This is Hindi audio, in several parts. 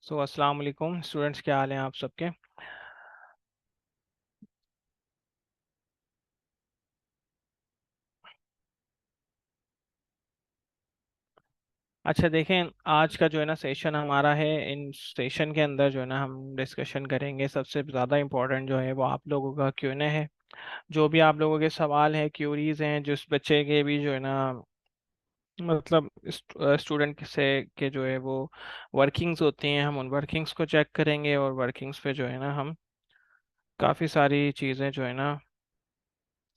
अस्सलाम वालेकुम स्टूडेंट्स, क्या हाल हैं आप सबके। अच्छा देखें, आज का जो है ना सेशन हमारा है। इन सेशन के अंदर जो है ना हम डिस्कशन करेंगे। सबसे ज़्यादा इम्पोर्टेंट जो है वो आप लोगों का Q&A है। जो भी आप लोगों के सवाल हैं, क्यूरीज हैं, जिस बच्चे के भी जो है ना मतलब स्टूडेंट से के जो है वो वर्किंग्स होती हैं, हम उन वर्किंग्स को चेक करेंगे और वर्किंग्स पे जो है ना हम काफ़ी सारी चीज़ें जो है ना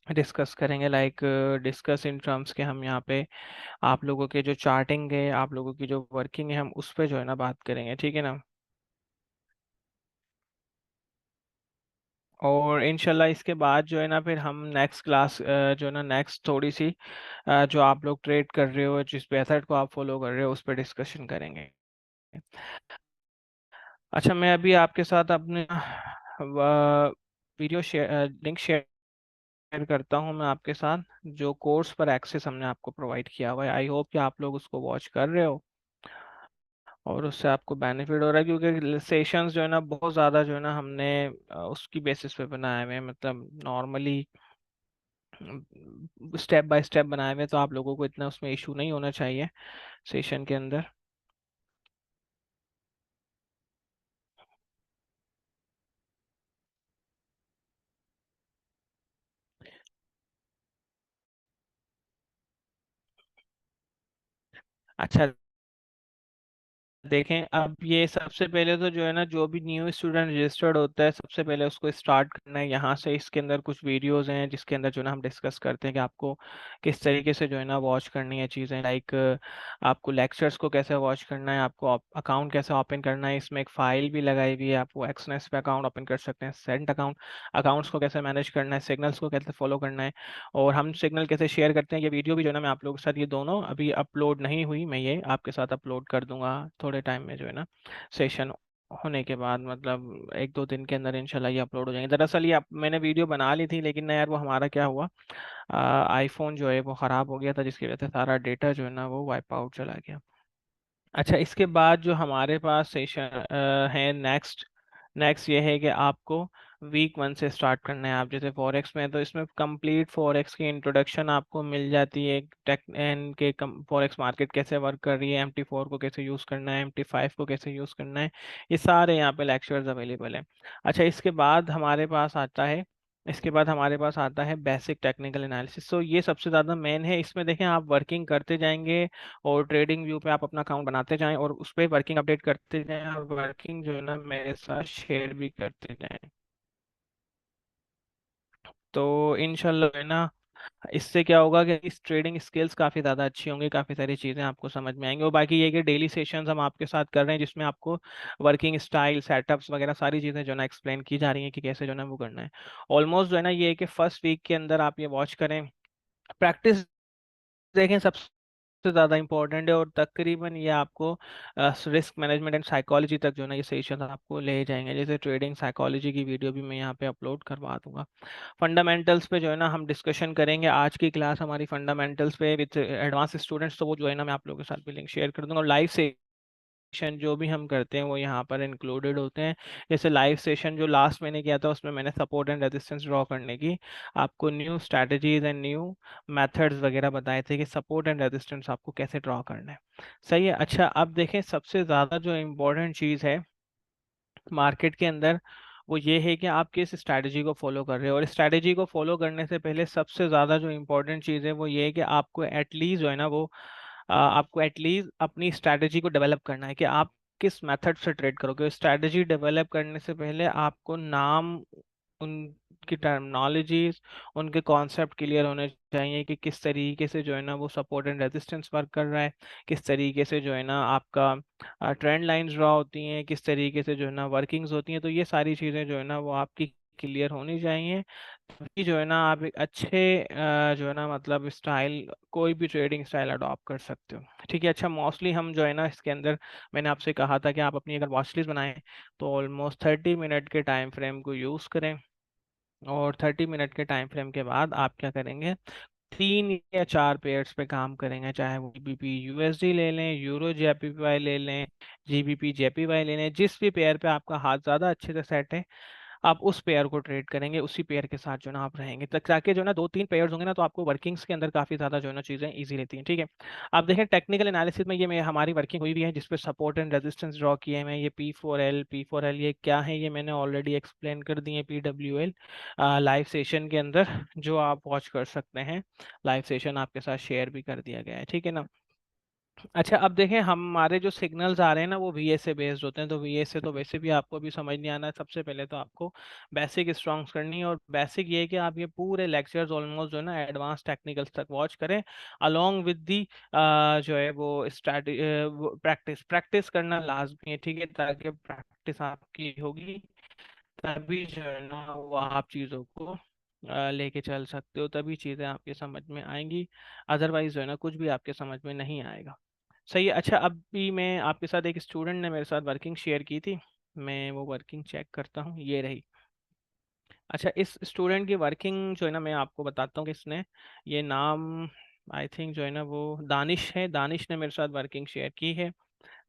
डिस्कस करेंगे। लाइक डिस्कस इन टर्म्स के हम यहाँ पे आप लोगों के जो चार्टिंग है, आप लोगों की जो वर्किंग है, हम उस पर जो है ना बात करेंगे, ठीक है ना। और इंशाल्लाह इसके बाद जो है ना फिर हम नेक्स्ट क्लास जो है ना नेक्स्ट थोड़ी सी जो आप लोग ट्रेड कर रहे हो, जिस मेथड को आप फॉलो कर रहे हो, उस पर डिस्कशन करेंगे। अच्छा, मैं अभी आपके साथ अपने वीडियो शेयर लिंक शेयर करता हूँ मैं आपके साथ। जो कोर्स पर एक्सेस हमने आपको प्रोवाइड किया हुआ है, आई होप कि आप लोग उसको वॉच कर रहे हो और उससे आपको बेनिफिट हो रहा है, क्योंकि सेशंस जो है ना बहुत ज़्यादा जो है ना हमने उसकी बेसिस पे बनाए हुए हैं, मतलब नॉर्मली स्टेप बाय स्टेप बनाए हुए हैं, तो आप लोगों को इतना उसमें इशू नहीं होना चाहिए सेशन के अंदर। अच्छा देखें, अब ये सबसे पहले तो जो है ना जो भी न्यू स्टूडेंट रजिस्टर्ड होता है, सबसे पहले उसको स्टार्ट करना है यहाँ से। इसके अंदर कुछ वीडियोस हैं जिसके अंदर जो है ना हम डिस्कस करते हैं कि आपको किस तरीके से जो है ना वॉच करनी है चीज़ें। लाइक आपको लेक्चर्स को कैसे वॉच करना है, आपको अकाउंट कैसे ओपन करना है। इसमें एक फ़ाइल भी लगाई हुई है, आपको एक्सनेस पे अकाउंट ओपन कर सकते हैं, सेंट अकाउंट, अकाउंट्स को कैसे मैनेज करना है, सिग्नल्स को कैसे फॉलो करना है, और हम सिग्नल कैसे शेयर करते हैं। ये वीडियो भी जो है ना मैं आप लोगों के साथ, ये दोनों अभी अपलोड नहीं हुई, मैं ये आपके साथ अपलोड कर दूंगा थोड़े टाइम में जो है ना सेशन होने के बाद, मतलब एक दो दिन के अंदर इंशाल्लाह ये अपलोड हो जाएंगे। दरअसल ये मैंने वीडियो बना ली थी, लेकिन ना यार वो हमारा क्या हुआ, आईफोन जो है वो ख़राब हो गया था, जिसकी वजह से सारा डेटा जो है ना वो वाइप आउट चला गया। अच्छा, इसके बाद जो हमारे पास सेशन है नेक्स्ट, ये है कि आपको वीक 1 से स्टार्ट करना है। आप जैसे फॉरेक्स में, तो इसमें कंप्लीट फॉरेक्स की इंट्रोडक्शन आपको मिल जाती है। टेक एंड के फॉरेक्स मार्केट कैसे वर्क कर रही है, MT4 को कैसे यूज़ करना है, MT5 को कैसे यूज़ करना है, ये सारे यहाँ पे लेक्चर्स अवेलेबल हैं। अच्छा, इसके बाद हमारे पास आता है बेसिक टेक्निकल एनालिसिस। तो ये सबसे ज़्यादा मेन है। इसमें देखें, आप वर्किंग करते जाएंगे और ट्रेडिंग व्यू पे आप अपना अकाउंट बनाते जाएं और उस पर वर्किंग अपडेट करते जाएं, और वर्किंग जो है ना मेरे साथ शेयर भी करते जाएं। तो इंशाल्लाह है ना, इससे क्या होगा कि इस ट्रेडिंग स्किल्स काफ़ी ज़्यादा अच्छी होंगी, काफ़ी सारी चीज़ें आपको समझ में आएंगी। और बाकी ये कि डेली सेशंस हम आपके साथ कर रहे हैं, जिसमें आपको वर्किंग स्टाइल, सेटअप्स वगैरह सारी चीज़ें जो है ना एक्सप्लेन की जा रही हैं कि कैसे जो है ना वो करना है। ऑलमोस्ट जो है ना ये है कि फर्स्ट वीक के अंदर आप ये वॉच करें, प्रैक्टिस देखें, सबसे ज़्यादा इंपॉर्टेंट है। और तकरीबन ये आपको रिस्क मैनेजमेंट एंड साइकोलॉजी तक जो है ना ये सेशन आपको ले जाएंगे। जैसे ट्रेडिंग साइकोलॉजी की वीडियो भी मैं यहाँ पे अपलोड करवा दूंगा। फंडामेंटल्स पे जो है ना हम डिस्कशन करेंगे। आज की क्लास हमारी फंडामेंटल्स पे विद एडवांस स्टूडेंट्स, तो वो जो है ना मैं आप लोगों के साथ भी लिंक शेयर कर दूंगा। और लाइव सेशन जो भी हम करते हैं वो यहाँ पर इंक्लूडेड होते हैं। जैसे लाइव सेशन जो लास्ट मैंने किया था, उसमें मैंने सपोर्ट एंड रेजिस्टेंस ड्रॉ करने की आपको new strategies and new methods वगैरह बताए थे कि सपोर्ट एंड रेजिस्टेंस आपको कैसे ड्रॉ करना है। सही है। अच्छा, अब देखें, सबसे ज़्यादा जो इम्पोर्टेंट चीज़ है मार्केट के अंदर, वो ये है कि आप किस स्ट्रैटेजी को फॉलो कर रहे हो। और स्ट्रैटेजी को फॉलो करने से पहले सबसे ज़्यादा जो इम्पोर्टेंट चीज़ है वो ये है कि आपको एटलीस्ट जो है ना वो आपको एटलीस्ट अपनी स्ट्रैटेजी को डेवलप करना है कि आप किस मेथड से ट्रेड करोगे। स्ट्रैटेजी डेवलप करने से पहले आपको नाम, उनकी टर्मिनोलॉजीज, उनके कॉन्सेप्ट क्लियर होने चाहिए कि किस तरीके से जो है ना वो सपोर्ट एंड रेजिस्टेंस वर्क कर रहा है, किस तरीके से जो है ना आपका ट्रेंड लाइंस ड्रॉ होती हैं, किस तरीके से जो है ना वर्किंग्स होती हैं। तो ये सारी चीज़ें जो है ना वो आपकी क्लियर होनी चाहिए, तभी जो है ना आप एक अच्छे जो है ना मतलब स्टाइल, कोई भी ट्रेडिंग स्टाइल अडॉप्ट कर सकते हो। ठीक है। अच्छा, मोस्टली हम जो है ना इसके अंदर, मैंने आपसे कहा था कि आप अपनी अगर वॉच लिस्ट बनाएं तो ऑलमोस्ट 30 मिनट के टाइम फ्रेम को यूज़ करें। और 30 मिनट के टाइम फ्रेम के बाद आप क्या करेंगे, 3 या 4 पेयर्स पे काम करेंगे, चाहे वो BPUSD ले लें, यूरो JPY ले लें, जीबीपी जेपीवाई लेने हैं, जिस भी पेयर पे आपका हाथ ज़्यादा अच्छे से सेट है आप उस पेयर को ट्रेड करेंगे, उसी पेयर के साथ जो है ना आप रहेंगे, तक ताकि जो है ना दो तीन पेयर्स होंगे ना तो आपको वर्किंग्स के अंदर काफ़ी ज़्यादा जो है ना चीज़ें ईजी रहती हैं। ठीक है, आप देखें टेक्निकल एनालिसिस में ये मैं हमारी वर्किंग हुई भी है जिसपे सपोर्ट एंड रेजिस्टेंस ड्रॉ किए हैं। मैं ये P4L ये क्या है ये मैंने ऑलरेडी एक्सप्लेन कर दिए PWL लाइव सेशन के अंदर, जो आप वॉच कर सकते हैं। लाइव सेशन आपके साथ शेयर भी कर दिया गया है, ठीक है ना। अच्छा, अब देखें हमारे जो सिग्नल्स आ रहे हैं ना वो VS से बेस्ड होते हैं, तो VS से तो वैसे भी आपको भी समझ नहीं आना है। सबसे पहले तो आपको बेसिक स्ट्रॉन्ग्स करनी है, और बेसिक ये है कि आप ये पूरे लेक्चर्स ऑलमोस्ट जो है ना एडवांस टेक्निकल्स तक वॉच करें, अलोंग विद दी जो है वो स्टडी प्रैक्टिस प्रैक्टिस करना लाजमी है, ठीक है, ताकि प्रैक्टिस आपकी होगी तभी जो है ना वो आप चीज़ों को लेके चल सकते हो, तभी चीज़ें आपके समझ में आएंगी। अदरवाइज जो है ना कुछ भी आपके समझ में नहीं आएगा। सही है। अच्छा, अभी मैं आपके साथ एक स्टूडेंट ने मेरे साथ वर्किंग शेयर की थी, मैं वो वर्किंग चेक करता हूँ, ये रही। अच्छा, इस स्टूडेंट की वर्किंग जो है ना मैं आपको बताता हूँ कि इसने ये नाम आई थिंक जो है ना वो दानिश है, दानिश ने मेरे साथ वर्किंग शेयर की है।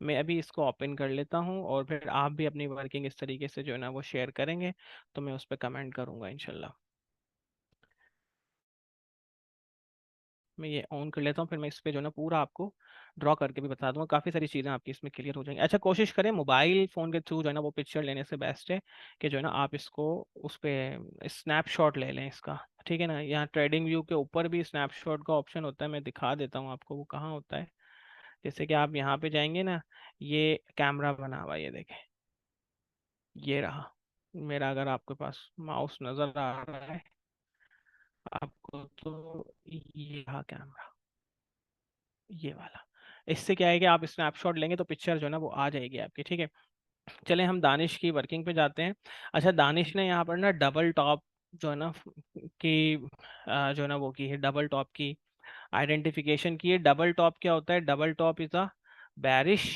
मैं अभी इसको ओपन कर लेता हूँ और फिर आप भी अपनी वर्किंग इस तरीके से जो है ना वो शेयर करेंगे तो मैं उस पर कमेंट करूँगा इंशाल्लाह। मैं ये ऑन कर लेता हूँ, फिर मैं इस पे जो है ना पूरा आपको ड्रॉ करके भी बता दूंगा, काफ़ी सारी चीज़ें आपकी इसमें क्लियर हो जाएंगी। अच्छा, कोशिश करें मोबाइल फ़ोन के थ्रू जो है ना वो पिक्चर लेने से बेस्ट है कि जो है ना आप इसको उस पर स्नैपशॉट ले लें इसका, ठीक है ना। यहाँ ट्रेडिंग व्यू के ऊपर भी स्नैपशॉट का ऑप्शन होता है, मैं दिखा देता हूँ आपको वो कहाँ होता है। जैसे कि आप यहाँ पे जाएंगे ना, ये कैमरा बना हुआ है, ये देखें, ये रहा मेरा, अगर आपके पास माउस नज़र आ रहा है आपको तो ये रहा कैमरा, ये वाला। इससे क्या है कि आप स्नैपशॉट लेंगे तो पिक्चर जो है ना वो आ जाएगी आपकी, ठीक है। चले हम दानिश की वर्किंग पे जाते हैं। अच्छा, दानिश ने यहाँ पर ना डबल टॉप जो है ना की जो है ना वो की है, डबल टॉप की आइडेंटिफिकेशन की है। डबल टॉप क्या होता है? Double top is a बैरिश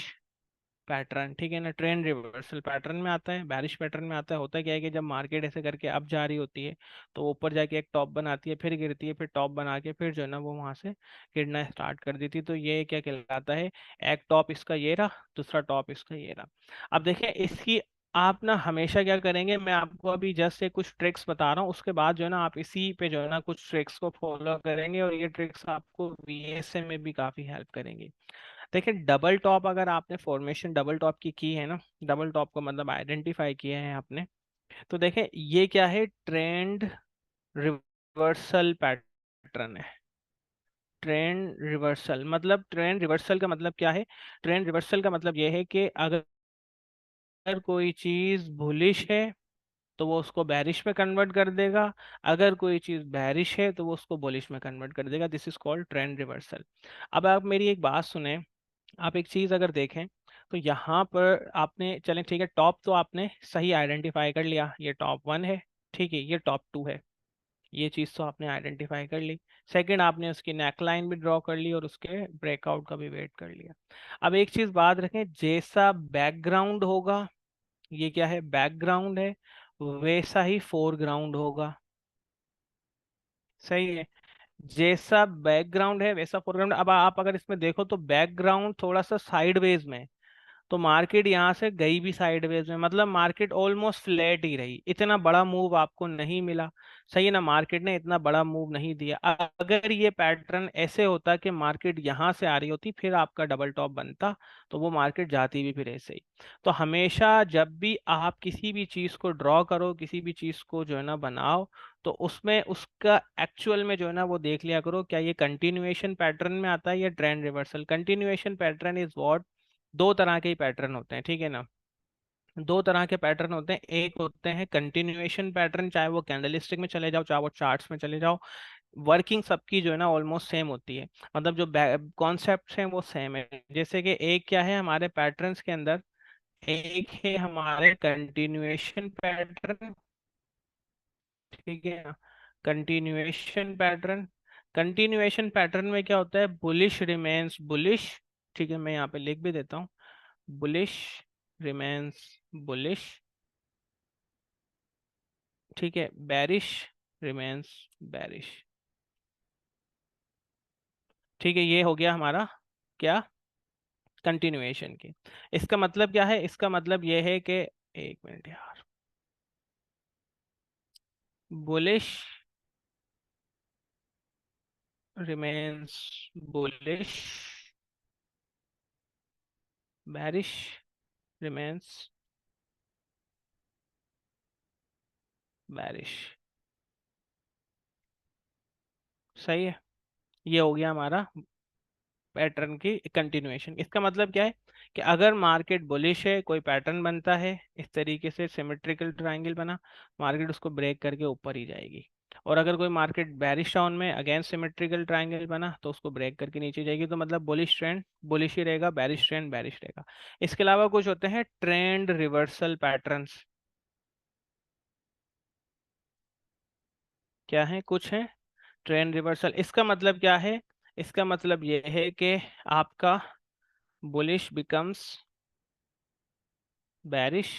pattern, ठीक है ना, ट्रेंड रिवर्सल पैटर्न में आता है, बैरिश पैटर्न में आता है। होता क्या है कि जब मार्केट ऐसे करके अप जा रही होती है तो ऊपर जाके एक टॉप बनाती है, फिर गिरती है, फिर टॉप बना के फिर जो है ना वो वहां से गिरना स्टार्ट कर देती है। तो ये क्या कहलाता है? एक टॉप इसका ये रहा, दूसरा टॉप इसका ये रहा। अब देखें इसकी आप ना हमेशा क्या करेंगे, मैं आपको अभी जस्ट से कुछ ट्रिक्स बता रहा हूँ, उसके बाद जो है ना आप इसी पे जो है ना कुछ ट्रिक्स को फॉलो करेंगे और ये ट्रिक्स आपको VSM में भी काफी हेल्प करेंगी। देखिए, डबल टॉप अगर आपने फॉर्मेशन डबल टॉप की है ना, डबल टॉप का मतलब आइडेंटिफाई किया है आपने, तो देखें ये क्या है? ट्रेंड रिवर्सल पैटर्न है। ट्रेंड रिवर्सल का मतलब क्या है? ट्रेंड रिवर्सल का मतलब ये है कि अगर कोई चीज बुलिश है तो वो उसको बैरिश में कन्वर्ट कर देगा, अगर कोई चीज बैरिश है तो वो उसको बुलिश में कन्वर्ट कर देगा। This is called trend reversal. अब आप मेरी एक बात सुने, आप एक चीज अगर देखें तो यहाँ पर आपने, चलें ठीक है, टॉप तो आपने सही आइडेंटिफाई कर लिया, ये टॉप 1 है, ठीक है, ये टॉप 2 है, ये चीज तो आपने आइडेंटिफाई कर ली। सेकंड, आपने उसकी नेकलाइन भी ड्रॉ कर ली और उसके ब्रेकआउट का भी वेट कर लिया। अब एक चीज बात रखें, जैसा बैकग्राउंड होगा, ये क्या है? बैकग्राउंड है, वैसा ही फोरग्राउंड होगा। सही है, जैसा बैकग्राउंड है वैसा फोरग्राउंड। अब आप अगर इसमें देखो तो बैकग्राउंड थोड़ा सा साइडवेज में है, तो मार्केट यहाँ से गई भी साइडवेज में, मतलब मार्केट ऑलमोस्ट फ्लैट ही रही, इतना बड़ा मूव आपको नहीं मिला। सही है ना, मार्केट ने इतना बड़ा मूव नहीं दिया। अगर ये पैटर्न ऐसे होता कि मार्केट यहाँ से आ रही होती फिर आपका डबल टॉप बनता, तो वो मार्केट जाती भी फिर ऐसे ही। तो हमेशा जब भी आप किसी भी चीज को ड्रॉ करो, किसी भी चीज को जो है ना बनाओ, तो उसमें उसका एक्चुअल में जो है ना वो देख लिया करो, क्या ये कंटिन्यूएशन पैटर्न में आता है या trend reversal. Continuation pattern is what, दो तरह के ही पैटर्न होते हैं, ठीक है ना। दो तरह के पैटर्न होते हैं, एक होते हैं कंटिन्यूएशन पैटर्न, चाहे वो कैंडलस्टिक में चले जाओ चाहे वो चार्ट्स में चले जाओ, वर्किंग सबकी जो है ना ऑलमोस्ट सेम होती है, मतलब जो कॉन्सेप्ट हैं वो सेम है। जैसे कि एक क्या है हमारे पैटर्न्स के अंदर, एक है हमारे कंटिन्यूएशन पैटर्न, ठीक है ना। कंटिन्यूएशन पैटर्न, कंटिन्यूएशन पैटर्न में क्या होता है? बुलिश रिमेन्स बुलिश, ठीक है, मैं यहाँ पे लिख भी देता हूँ, बुलिश रिमेन्स बुलिश, ठीक है, बैरिश रिमेन्स बैरिश, ठीक है, ये हो गया हमारा क्या? कंटिन्यूएशन की। इसका मतलब क्या है, इसका मतलब ये है कि, एक मिनट यार, bullish remains bullish, bearish remains bearish. सही है, ये हो गया हमारा पैटर्न की कंटिन्यूएशन। इसका मतलब क्या है कि अगर मार्केट बुलिश है, कोई पैटर्न बनता है इस तरीके से, सिमेट्रिकल ट्रायंगल बना, मार्केट उसको ब्रेक करके ऊपर ही जाएगी। और अगर कोई मार्केट बेरिश टाउन में अगेंस्ट सिमेट्रिकल ट्रायंगल बना तो उसको ब्रेक करके नीचे जाएगी। तो मतलब बुलिश ट्रेंड बुलिश ही रहेगा, बेरिश ट्रेंड बेरिश रहेगा। इसके अलावा कुछ होते हैं ट्रेंड रिवर्सल पैटर्न्स। क्या है, कुछ है ट्रेंड रिवर्सल। इसका मतलब क्या है, इसका मतलब ये है कि आपका bullish becomes bearish,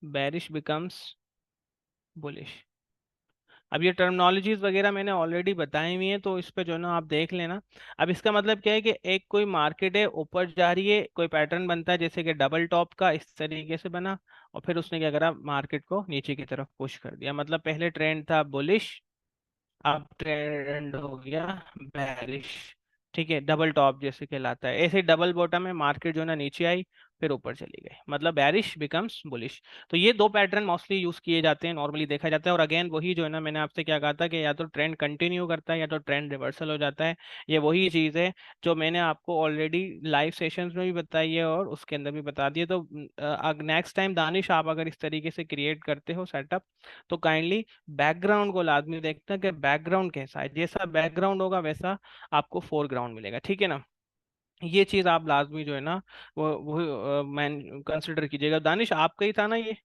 bearish becomes bullish. अब ये टर्मिनोलॉजीज वगैरह मैंने ऑलरेडी बताई हुई हैं, तो इस पे जो है ना आप देख लेना। अब इसका मतलब क्या है कि एक कोई मार्केट है ऊपर जा रही है, कोई पैटर्न बनता है जैसे कि डबल टॉप का इस तरीके से बना, और फिर उसने क्या करा, मार्केट को नीचे की तरफ पुश कर दिया। मतलब पहले ट्रेंड था बुलिश, अब ट्रेंड हो गया बेरिश। ठीक है, डबल टॉप जैसे कहलाता है। ऐसे डबल बॉटम में मार्केट जो है ना नीचे आई, फिर ऊपर चली गई, मतलब बेरिश बिकम्स बुलिश। तो ये दो पैटर्न मोस्टली यूज किए जाते हैं, नॉर्मली देखा जाता है। और अगेन वही जो है ना, मैंने आपसे क्या कहा था कि या तो ट्रेंड कंटिन्यू करता है या तो ट्रेंड रिवर्सल हो जाता है। ये वही चीज़ है जो मैंने आपको ऑलरेडी लाइव सेशंस में भी बताई है और उसके अंदर भी बता दिए। तो नेक्स्ट टाइम दानिश आप अगर इस तरीके से क्रिएट करते हो सेटअप, तो काइंडली बैकग्राउंड को लाजमी देखना कि बैकग्राउंड कैसा है। जैसा बैकग्राउंड होगा वैसा आपको फोरग्राउंड मिलेगा, ठीक है ना। ये चीज आप लाजमी जो है ना वो मैन कंसिडर कीजिएगा। दानिश आपका ही था ना ये?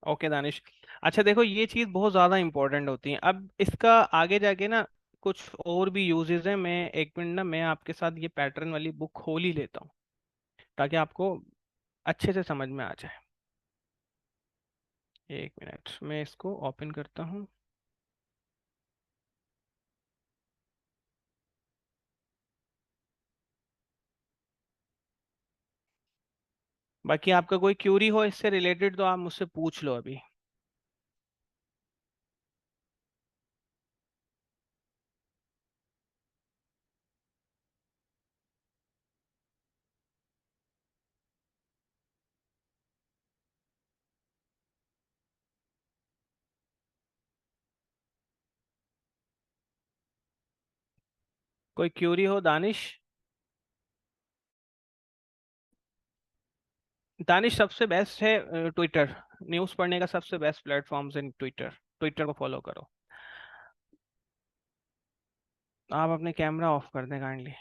ओके दानिश। अच्छा देखो, ये चीज बहुत ज्यादा इंपॉर्टेंट होती है। अब इसका आगे जाके ना कुछ और भी यूजेस हैं। मैं एक मिनट ना, मैं आपके साथ ये पैटर्न वाली बुक खोल ही लेता हूँ ताकि आपको अच्छे से समझ में आ जाए। एक मिनट, मैं इसको ओपन करता हूँ। बाकी आपका कोई क्यूरी हो इससे रिलेटेड तो आप मुझसे पूछ लो अभी। कोई क्यूरी हो दानिश? दानिश सबसे बेस्ट है ट्विटर। न्यूज़ पढ़ने का सबसे best platforms in Twitter. Twitter को फॉलो करो। आप अपने कैमरा ऑफ कर दें काइंडली।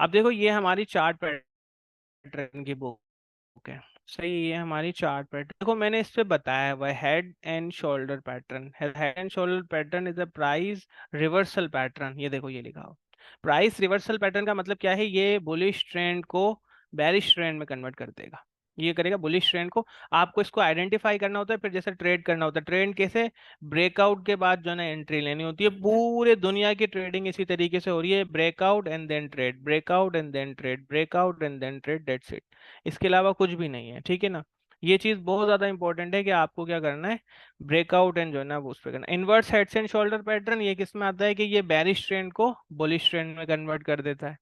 अब देखो, ये हमारी चार्ट पैटर्न की बुक है। सही, ये हमारी चार्ट पैटर्न। देखो मैंने इस पे बताया हुआ है head and shoulder pattern. Head and shoulder pattern is a price reversal pattern. ये देखो ये लिखा हो। प्राइस रिवर्सल पैटर्न का मतलब क्या है, ये बुलिश ट्रेंड को बेरिश ट्रेंड में कन्वर्ट कर देगा। ये करेगा बुलिश ट्रेंड को। आपको इसको आइडेंटिफाई करना होता है, फिर जैसे ट्रेड करना होता है। ट्रेंड कैसे, ब्रेकआउट के बाद जो है ना एंट्री लेनी होती है। पूरे दुनिया की ट्रेडिंग इसी तरीके से हो रही है, breakout and then trade, breakout and then trade, breakout and then trade, that's it. इसके अलावा कुछ भी नहीं है, ठीक है ना। ये चीज बहुत ज्यादा इंपॉर्टेंट है कि आपको क्या करना है, ब्रेकआउट एंड जो है ना वो उस पर करना है। Inverse heads and shoulder pattern ये किस में आता है कि ये बेरिश ट्रेंड को बुलिश ट्रेंड में कन्वर्ट कर देता है।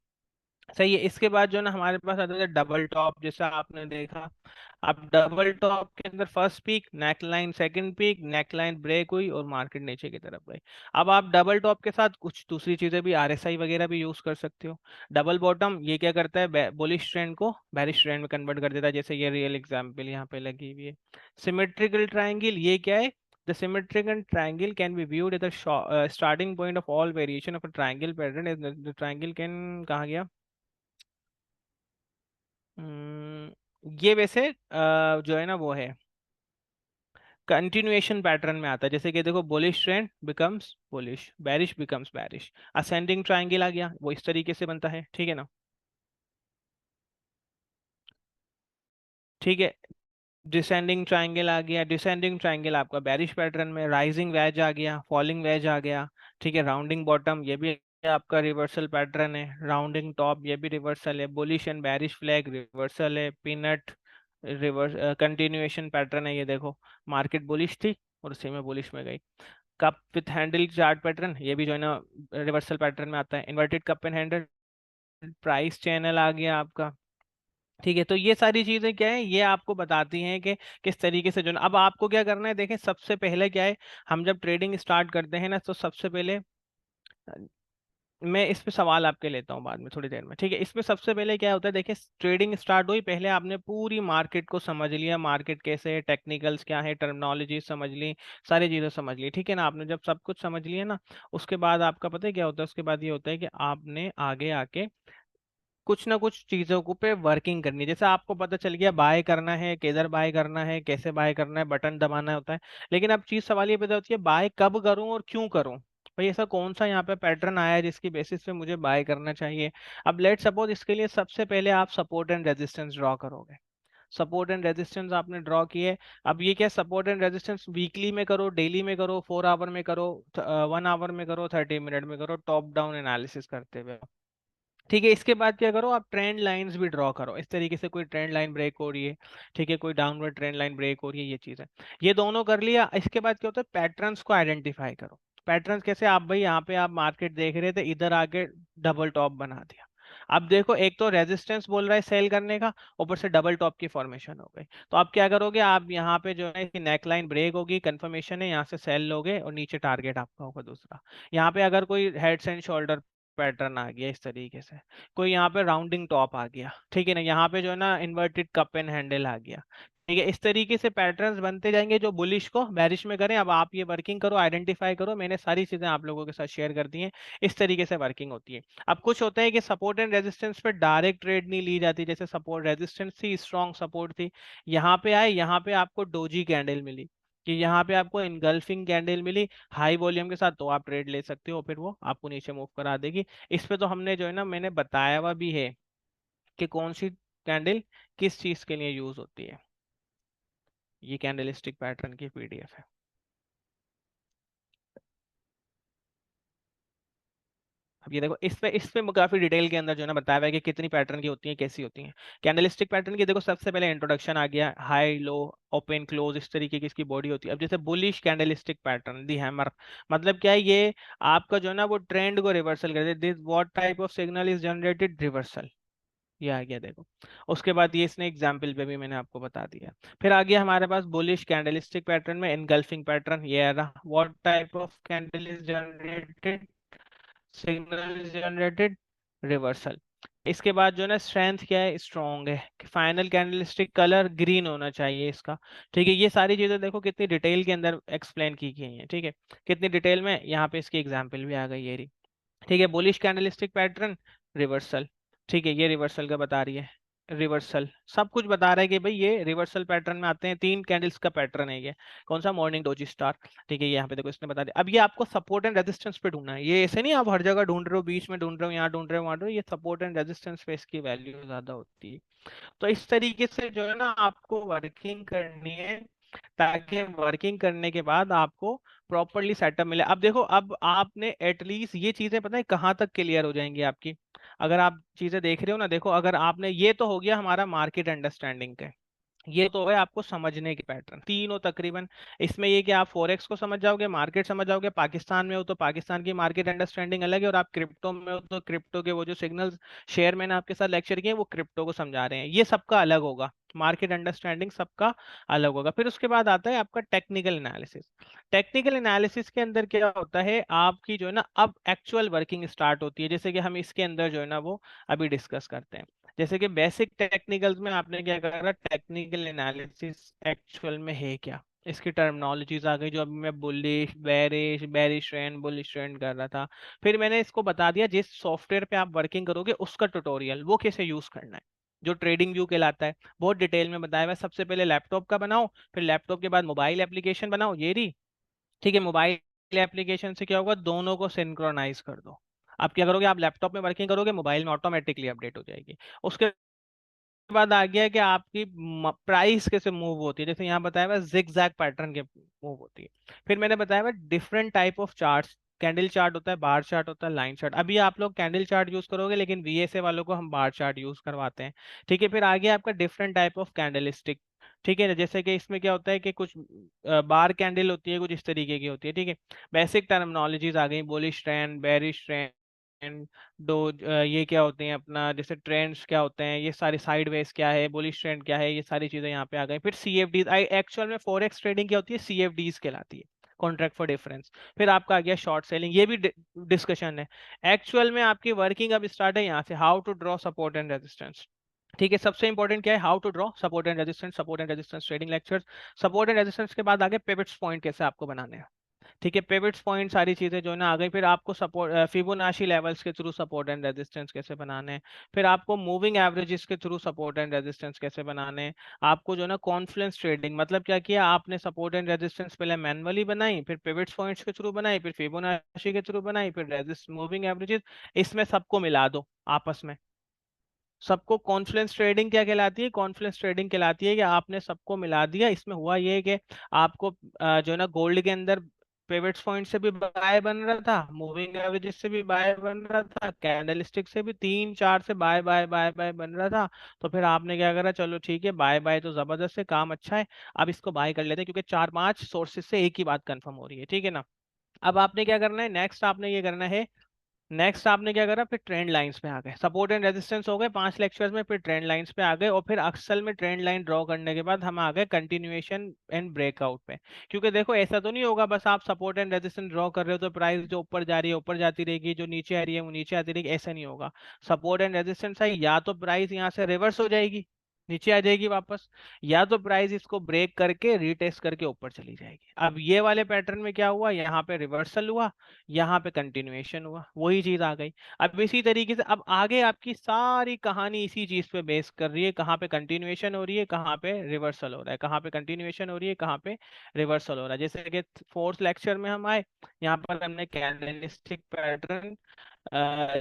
सही है। इसके बाद जो ना हमारे पास आता है डबल टॉप, जैसा आपने देखा। अब डबल टॉप के अंदर first peak neckline, second peak neckline break हुई और मार्केट नीचे की तरफ गई। अब आप डबल टॉप के साथ कुछ दूसरी चीजें भी, आरएसआई वगैरह भी यूज कर सकते हो। डबल बॉटम ये क्या करता है, बुलिश ट्रेंड को बेरिश ट्रेंड में कन्वर्ट कर देता है, जैसे ये रियल एग्जांपल यहाँ पे लगी हुई है। सिमेट्रिकल ट्रायंगल ये क्या है, The symmetrical triangle can be viewed at the starting point of all variation of a triangle pattern. The triangle can, कहाँ गया? ये वैसे जो है ना वो है कंटिन्यूएशन पैटर्न में आता है। जैसे कि देखो, bullish trend becomes bullish, bearish becomes bearish, ascending triangle आ गया, वो इस तरीके से बनता है, ठीक है ना। ठीक है, डिसेंडिंग ट्राइंगल आ गया, डिसेंडिंग ट्राइंगल आपका बेरिश पैटर्न में, राइजिंग वेज आ गया, फॉलिंग वेज आ गया, ठीक है, राउंडिंग बॉटम ये भी आपका रिवर्सल पैटर्न है, राउंडिंग टॉप ये भी रिवर्सल है, bullish and bearish flag reversal है, पीनट रिवर्स कंटिन्यूएशन पैटर्न है, ये देखो मार्केट बुलिश थी और उसी में बुलिश में गई। Cup with handle chart pattern ये भी जो है ना रिवर्सल पैटर्न में आता है, inverted cup and handle, price channel आ गया आपका। ठीक है, तो ये सारी चीजें क्या है, ये आपको बताती हैं कि किस तरीके से जो ना, अब आपको क्या करना है, देखें सबसे पहले क्या है, हम जब ट्रेडिंग स्टार्ट करते हैं ना, तो सबसे पहले मैं इस पे सवाल आपके लेता हूँ बाद में थोड़ी देर में, ठीक है। इसमें सबसे पहले क्या होता है, देखिए ट्रेडिंग स्टार्ट हुई, पहले आपने पूरी मार्केट को समझ लिया, मार्केट कैसे है, टेक्निकल्स क्या है, टर्मिनोलॉजी समझ ली, सारी चीजें समझ ली, ठीक है ना। आपने जब सब कुछ समझ लिया ना, उसके बाद आपका पता है क्या होता है, उसके बाद ये होता है कि आपने आगे आके कुछ ना कुछ चीजों को पे वर्किंग करनी है। जैसे आपको पता चल गया बाय करना है, किधर बाय करना है, कैसे बाय करना है, बटन दबाना होता है, लेकिन अब चीज सवाल ये पैदा होती है बाय कब करूं और क्यों करूं। भाई ऐसा कौन सा यहाँ पे पैटर्न आया है जिसकी बेसिस पे मुझे बाय करना चाहिए। अब लेट सपोज इसके लिए सबसे पहले आप सपोर्ट एंड रेजिस्टेंस ड्रॉ करोगे, सपोर्ट एंड रेजिस्टेंस आपने ड्रॉ किए। अब ये क्या, सपोर्ट एंड रेजिस्टेंस वीकली में करो, डेली में करो, 4 आवर में करो, 1 आवर में करो, 30 मिनट में करो, टॉप डाउन एनालिसिस करते हुए, ठीक है। इसके बाद क्या करो, आप ट्रेंड लाइंस भी ड्रॉ करो, इस तरीके से कोई ट्रेंड लाइन ब्रेक हो रही है, ठीक है, कोई डाउनवर्ड ट्रेंड लाइन ब्रेक हो रही है, ये चीज है। ये दोनों कर लिया, इसके बाद क्या होता है, पैटर्न्स को आइडेंटिफाई करो। पैटर्न्स कैसे, आप भाई यहाँ पे आप मार्केट देख रहे थे, इधर आके डबल टॉप बना दिया। अब देखो एक तो रेजिस्टेंस बोल रहा है सेल करने का, ऊपर से डबल टॉप की फॉर्मेशन हो गई, तो आप क्या करोगे, आप यहाँ पे जो है कि नेक लाइन ब्रेक होगी, कंफर्मेशन है, यहाँ से सेल लोगे और नीचे टारगेट आपका होगा दूसरा। यहाँ पे अगर कोई हेड्स एंड शोल्डर पैटर्न आ गया इस तरीके से, कोई यहाँ पे राउंडिंग टॉप आ गया, ठीक है ना, यहाँ पे जो है ना इन्वर्टेड कप एंड हैंडल आ गया, ठीक है, इस तरीके से पैटर्न्स बनते जाएंगे जो बुलिश को बेरिश में करें। अब आप ये वर्किंग करो, आइडेंटिफाई करो, मैंने सारी चीजें आप लोगों के साथ शेयर कर दी हैं, इस तरीके से वर्किंग होती है। अब कुछ होता है कि सपोर्ट एंड रेजिस्टेंस पे डायरेक्ट ट्रेड नहीं ली जाती, जैसे सपोर्ट रेजिस्टेंस थी, स्ट्रॉन्ग सपोर्ट थी, यहाँ पे आए, यहाँ पे आपको डोजी कैंडल मिली, कि यहाँ पे आपको इनगल्फिंग कैंडल मिली हाई वॉल्यूम के साथ, तो आप ट्रेड ले सकते हो, फिर वो आपको नीचे मूव करा देगी। इस पे तो हमने जो है ना मैंने बताया हुआ भी है कि कौन सी कैंडल किस चीज के लिए यूज होती है। ये कैंडलिस्टिक पैटर्न की पीडीएफ है। अब ये देखो इस पे काफी डिटेल के अंदर जो है ना बताया हुआ है कि कितनी पैटर्न की होती है, कैसी होती है कैंडलस्टिक पैटर्न की। देखो सबसे पहले इंट्रोडक्शन आ गया, हाई लो ओपन क्लोज, इस तरीके की इसकी बॉडी होती है। अब जैसे बुलिश कैंडलस्टिक पैटर्न, दी हैमर, मतलब क्या है, ये आपका जो है ना वो ट्रेंड को रिवर्सल कर this what type of signal is generated, reversal, ये आ गया देखो। उसके बाद ये इसने एग्जाम्पल पे भी मैंने आपको बता दिया। फिर आ गया हमारे पास बुलिश कैंडलस्टिक पैटर्न में इनगल्फिंग पैटर्न, ये आ रहा, what type of candle is generated, signal is generated, reversal. इसके बाद जो है ना स्ट्रेंथ क्या है, स्ट्रॉन्ग है, फाइनल कैंडलस्टिक कलर ग्रीन होना चाहिए इसका, ठीक है। ये सारी चीजें देखो कितनी डिटेल के अंदर एक्सप्लेन की गई हैं, ठीक है, कितनी डिटेल में, यहाँ पे इसकी एग्जाम्पल भी आ गई ये रही, ठीक है। बुलिश कैंडलस्टिक पैटर्न, रिवर्सल, ठीक है, ये रिवर्सल का बता रही है, रिवर्सल सब कुछ बता रहा है कि भाई ये रिवर्सल पैटर्न में आते हैं, 3 कैंडल्स का पैटर्न है ये, कौन सा, मॉर्निंग डोजी स्टार, ठीक है, ये यहाँ पे देखो इसने बता दिया। अब ये आपको सपोर्ट एंड रेजिस्टेंस पे ढूंढना है, ये ऐसे नहीं आप हर जगह ढूंढ रहे हो, बीच में ढूंढ रहे हो, यहाँ ढूंढ रहे हो, वहाँ ढूंढ रहे हो, ये सपोर्ट एंड रेजिस्टेंस पे इसकी वैल्यू ज्यादा होती है। तो इस तरीके से जो है ना आपको वर्किंग करनी है, ताकि वर्किंग करने के बाद आपको प्रॉपरली सेटअप मिले। अब देखो अब आपने एटलीस्ट ये चीजें पता है कहाँ तक क्लियर हो जाएंगी आपकी, अगर आप चीजें देख रहे हो ना, देखो अगर आपने, ये तो हो गया हमारा मार्केट अंडरस्टैंडिंग का, ये तो है आपको समझने के पैटर्न तीनों तकरीबन। इसमें ये कि आप फॉरेक्स को समझ जाओगे, मार्केट समझ जाओगे, पाकिस्तान में हो तो पाकिस्तान की मार्केट अंडरस्टैंडिंग अलग है, और आप क्रिप्टो में हो तो क्रिप्टो के वो जो सिग्नल्स शेयर मैंने आपके साथ लेक्चर किए वो क्रिप्टो को समझा रहे हैं, ये सबका अलग होगा, मार्केट अंडरस्टैंडिंग सबका अलग होगा। फिर उसके बाद आता है आपका टेक्निकल एनालिसिस। टेक्निकल एनालिसिस के अंदर क्या होता है, आपकी जो है ना अब एक्चुअल वर्किंग स्टार्ट होती है, जैसे कि हम इसके अंदर जो है ना वो अभी डिस्कस करते हैं। जैसे कि बेसिक टेक्निकल्स में आपने क्या करा, टेक्निकल एनालिसिस एक्चुअल में है क्या, इसकी टर्मिनोलॉजीज आ गई, जो अभी मैं bullish bearish bearish trend bullish trend कर रहा था। फिर मैंने इसको बता दिया जिस सॉफ्टवेयर पे आप वर्किंग करोगे उसका ट्यूटोरियल, वो कैसे यूज करना है, जो ट्रेडिंग व्यू कहलाता है, बहुत डिटेल में बताया हुआ है। सबसे पहले लैपटॉप का बनाओ, फिर लैपटॉप के बाद मोबाइल एप्लीकेशन बनाओ, ये रही, ठीक है। मोबाइल एप्लीकेशन से क्या होगा, दोनों को सिंक्रोनाइज कर दो। आप क्या करोगे, आप लैपटॉप में वर्किंग करोगे, मोबाइल में ऑटोमेटिकली अपडेट हो जाएगी। उसके बाद आ गया कि आपकी प्राइस कैसे मूव होती है, जैसे यहाँ बताया हुआ जिग जैग पैटर्न के मूव होती है। फिर मैंने बताया हुआ different type of charts, candle chart होता है, बार चार्ट होता है, लाइन चार्ट। अभी आप लोग कैंडल चार्ट यूज करोगे, लेकिन वीएसए वालों को हम बार चार्ट यूज करवाते हैं। ठीक है, फिर आगे आपका different type of candle stick. ठीक है ना, जैसे कि इसमें क्या होता है कि कुछ बार कैंडल होती है, कुछ इस तरीके की होती है। ठीक है, बेसिक टर्मिनोलॉजीज आ गई, बुलिश ट्रेंड, बेरिश ट्रेंड, दो ये क्या होते हैं अपना, जैसे ट्रेंड्स क्या होते हैं, ये सारी साइडवेज क्या है, बुलिश ट्रेंड क्या है, ये सारी चीजें यहाँ पे आ गई। फिर सीएफडीज, आई एक्चुअल में फॉरेक्स ट्रेडिंग क्या होती है, सीएफडीज कहलाती है, कॉन्ट्रैक्ट फॉर डिफरेंस। फिर आपका आ गया शॉर्ट सेलिंग, ये भी डिस्कशन है। एक्चुअल में आपकी वर्किंग अब स्टार्ट है यहाँ से, how to draw support and resistance. ठीक है, सबसे इंपॉर्टेंट क्या है, how to draw support and resistance, support and resistance trading lectures. Support and resistance के बाद आगे पिवट्स पॉइंट कैसे आपको बनाने हैं। ठीक है, पिवट्स पॉइंट सारी चीजें जो है ना आ गई। फिर आपको सपोर्ट फिबोनाची लेवल्स के थ्रू सपोर्ट एंड रेजिस्टेंस कैसे बनाने हैं। फिर आपको मूविंग एवरेजेस के थ्रू सपोर्ट एंड रेजिस्टेंस कैसे बनाने हैं। आपको जो है ना कॉन्फ्लुएंस ट्रेडिंग, मतलब क्या किया आपने, सपोर्ट एंड रेजिस्टेंस पहले मैनुअली बनाई, फिर पिवट्स पॉइंट्स के थ्रू बनाई, फिर फिबोनाची के थ्रू बनाई, फिर रेजिस्ट मूविंग एवरेजेस, इसमें सबको मिला दो आपस में। सबको कॉन्फ्लुएंस ट्रेडिंग क्या कहलाती है, कॉन्फ्लुएंस ट्रेडिंग कहलाती है कि आपने सबको मिला दिया। इसमें हुआ ये कि आपको जो है ना गोल्ड के अंदर पिवट्स पॉइंट से भी बाय बन रहा था, मूविंग एवरेजेस से भी बाय बन रहा था, कैंडलस्टिक से भी, तीन चार से बाय बाय बाय बाय बन रहा था। तो फिर आपने क्या करा, चलो ठीक है, बाय बाय तो जबरदस्त है, काम अच्छा है, अब इसको बाय कर लेते हैं, क्योंकि चार पांच सोर्सेज से एक ही बात कंफर्म हो रही है। ठीक है ना। अब आपने क्या करना है, नेक्स्ट आपने ये करना है, नेक्स्ट आपने क्या करा, फिर ट्रेंड लाइंस पे आ गए, सपोर्ट एंड रेजिस्टेंस हो गए 5 लेक्चर्स में, फिर ट्रेंड लाइंस पे आ गए, और फिर अक्सर में ट्रेंड लाइन ड्रॉ करने के बाद हम आ गए कंटिन्यूएशन एंड ब्रेकआउट पे। क्योंकि देखो ऐसा तो नहीं होगा बस आप सपोर्ट एंड रेजिस्टेंस ड्रॉ कर रहे हो तो प्राइस जो ऊपर जा रही है ऊपर जाती रहेगी, जो नीचे आ रही है वो नीचे आती रहेगी, ऐसा नहीं होगा। सपोर्ट एंड रेजिस्टेंस है, या तो प्राइस यहाँ से रिवर्स हो जाएगी, नीचे आ जाएगी वापस, या तो प्राइस इसको ब्रेक करके रीटेस्ट करके ऊपर चली जाएगी। अब ये वाले पैटर्न में क्या हुआ, यहाँ पे रिवर्सल हुआ, यहाँ पे कंटिन्यूएशन हुआ, वही चीज आ गई। अब इसी तरीके से अब आगे आपकी सारी कहानी इसी चीज पे बेस कर रही है, कहाँ पे कंटिन्यूएशन हो रही है, कहाँ पे रिवर्सल हो रहा है, कहाँ पे कंटिन्यूएशन हो रही है, कहाँ पे रिवर्सल हो रहा है। जैसे कि फोर्थ लेक्चर में हम आए, यहाँ पर हमने कैंडलस्टिक पैटर्न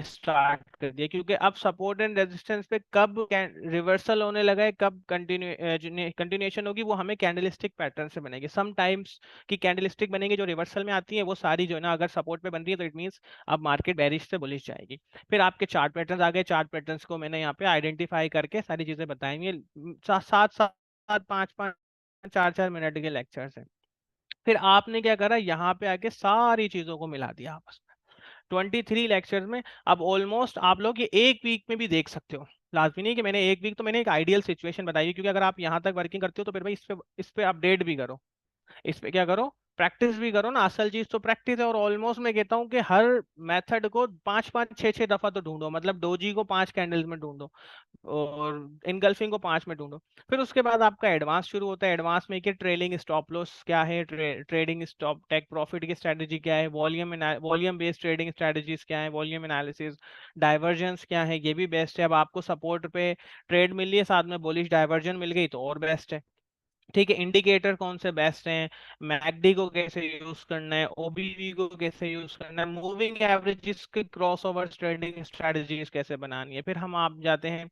स्टार्ट कर दिया, क्योंकि अब सपोर्ट एंड रेजिस्टेंस पे कब रिवर्सल होने लगा है, कब कंटिन्यूएशन होगी, वो हमें कैंडलस्टिक पैटर्न से बनेगी। सम टाइम्स की कैंडलस्टिक बनेगी जो रिवर्सल में आती है, वो सारी जो है ना अगर सपोर्ट पे बन रही है तो इट मींस अब मार्केट बेरिश से बुलिश जाएगी। फिर आपके चार्ट पैटर्न्स आ गए, चार्ट पैटर्न्स को मैंने यहाँ पे आइडेंटिफाई करके सारी चीजें बताई हैं। सात सात पाँच पाँच चार चार मिनट के लेक्चर्स हैं। फिर आपने क्या करा, यहाँ पे आके सारी चीजों को मिला दिया आपस में 23 लेक्चर्स में। अब ऑलमोस्ट आप लोग ये एक वीक में भी देख सकते हो, लाजमी नहीं कि मैंने एक वीक, तो मैंने एक आइडियल सिचुएशन बताई है, क्योंकि अगर आप यहाँ तक वर्किंग करते हो तो फिर भाई इस पे अपडेट भी करो, इस पे क्या करो, प्रैक्टिस भी करो ना। असल चीज तो प्रैक्टिस है। और ऑलमोस्ट मैं कहता हूँ कि हर मेथड को पांच पांच छह छह दफा तो ढूंढो, मतलब डोजी को 5 कैंडल्स में ढूंढो, और इनगल्फिंग को 5 में ढूंढो। फिर उसके बाद आपका एडवांस शुरू होता है। एडवांस में कि ट्रेलिंग स्टॉप लॉस क्या है, ट्रेडिंग स्टॉप टेक प्रॉफिट की स्ट्रेटेजी क्या है, वॉल्यूम बेस्ड ट्रेडिंग स्ट्रेटेजीज क्या है, वॉल्यूम एनालिसिस, डाइवर्जेंस क्या है, ये भी बेस्ट है। अब आपको सपोर्ट पे ट्रेड मिल रही है, साथ में बुलिश डाइवर्जन मिल गई तो और बेस्ट है। ठीक है, इंडिकेटर कौन से बेस्ट हैं, मैकडी को कैसे यूज करना है, ओबीवी को कैसे यूज करना है, मूविंग एवरेजेस के क्रॉस ओवर ट्रेडिंग स्ट्रेटजीज कैसे बनानी है। फिर हम आप जाते हैं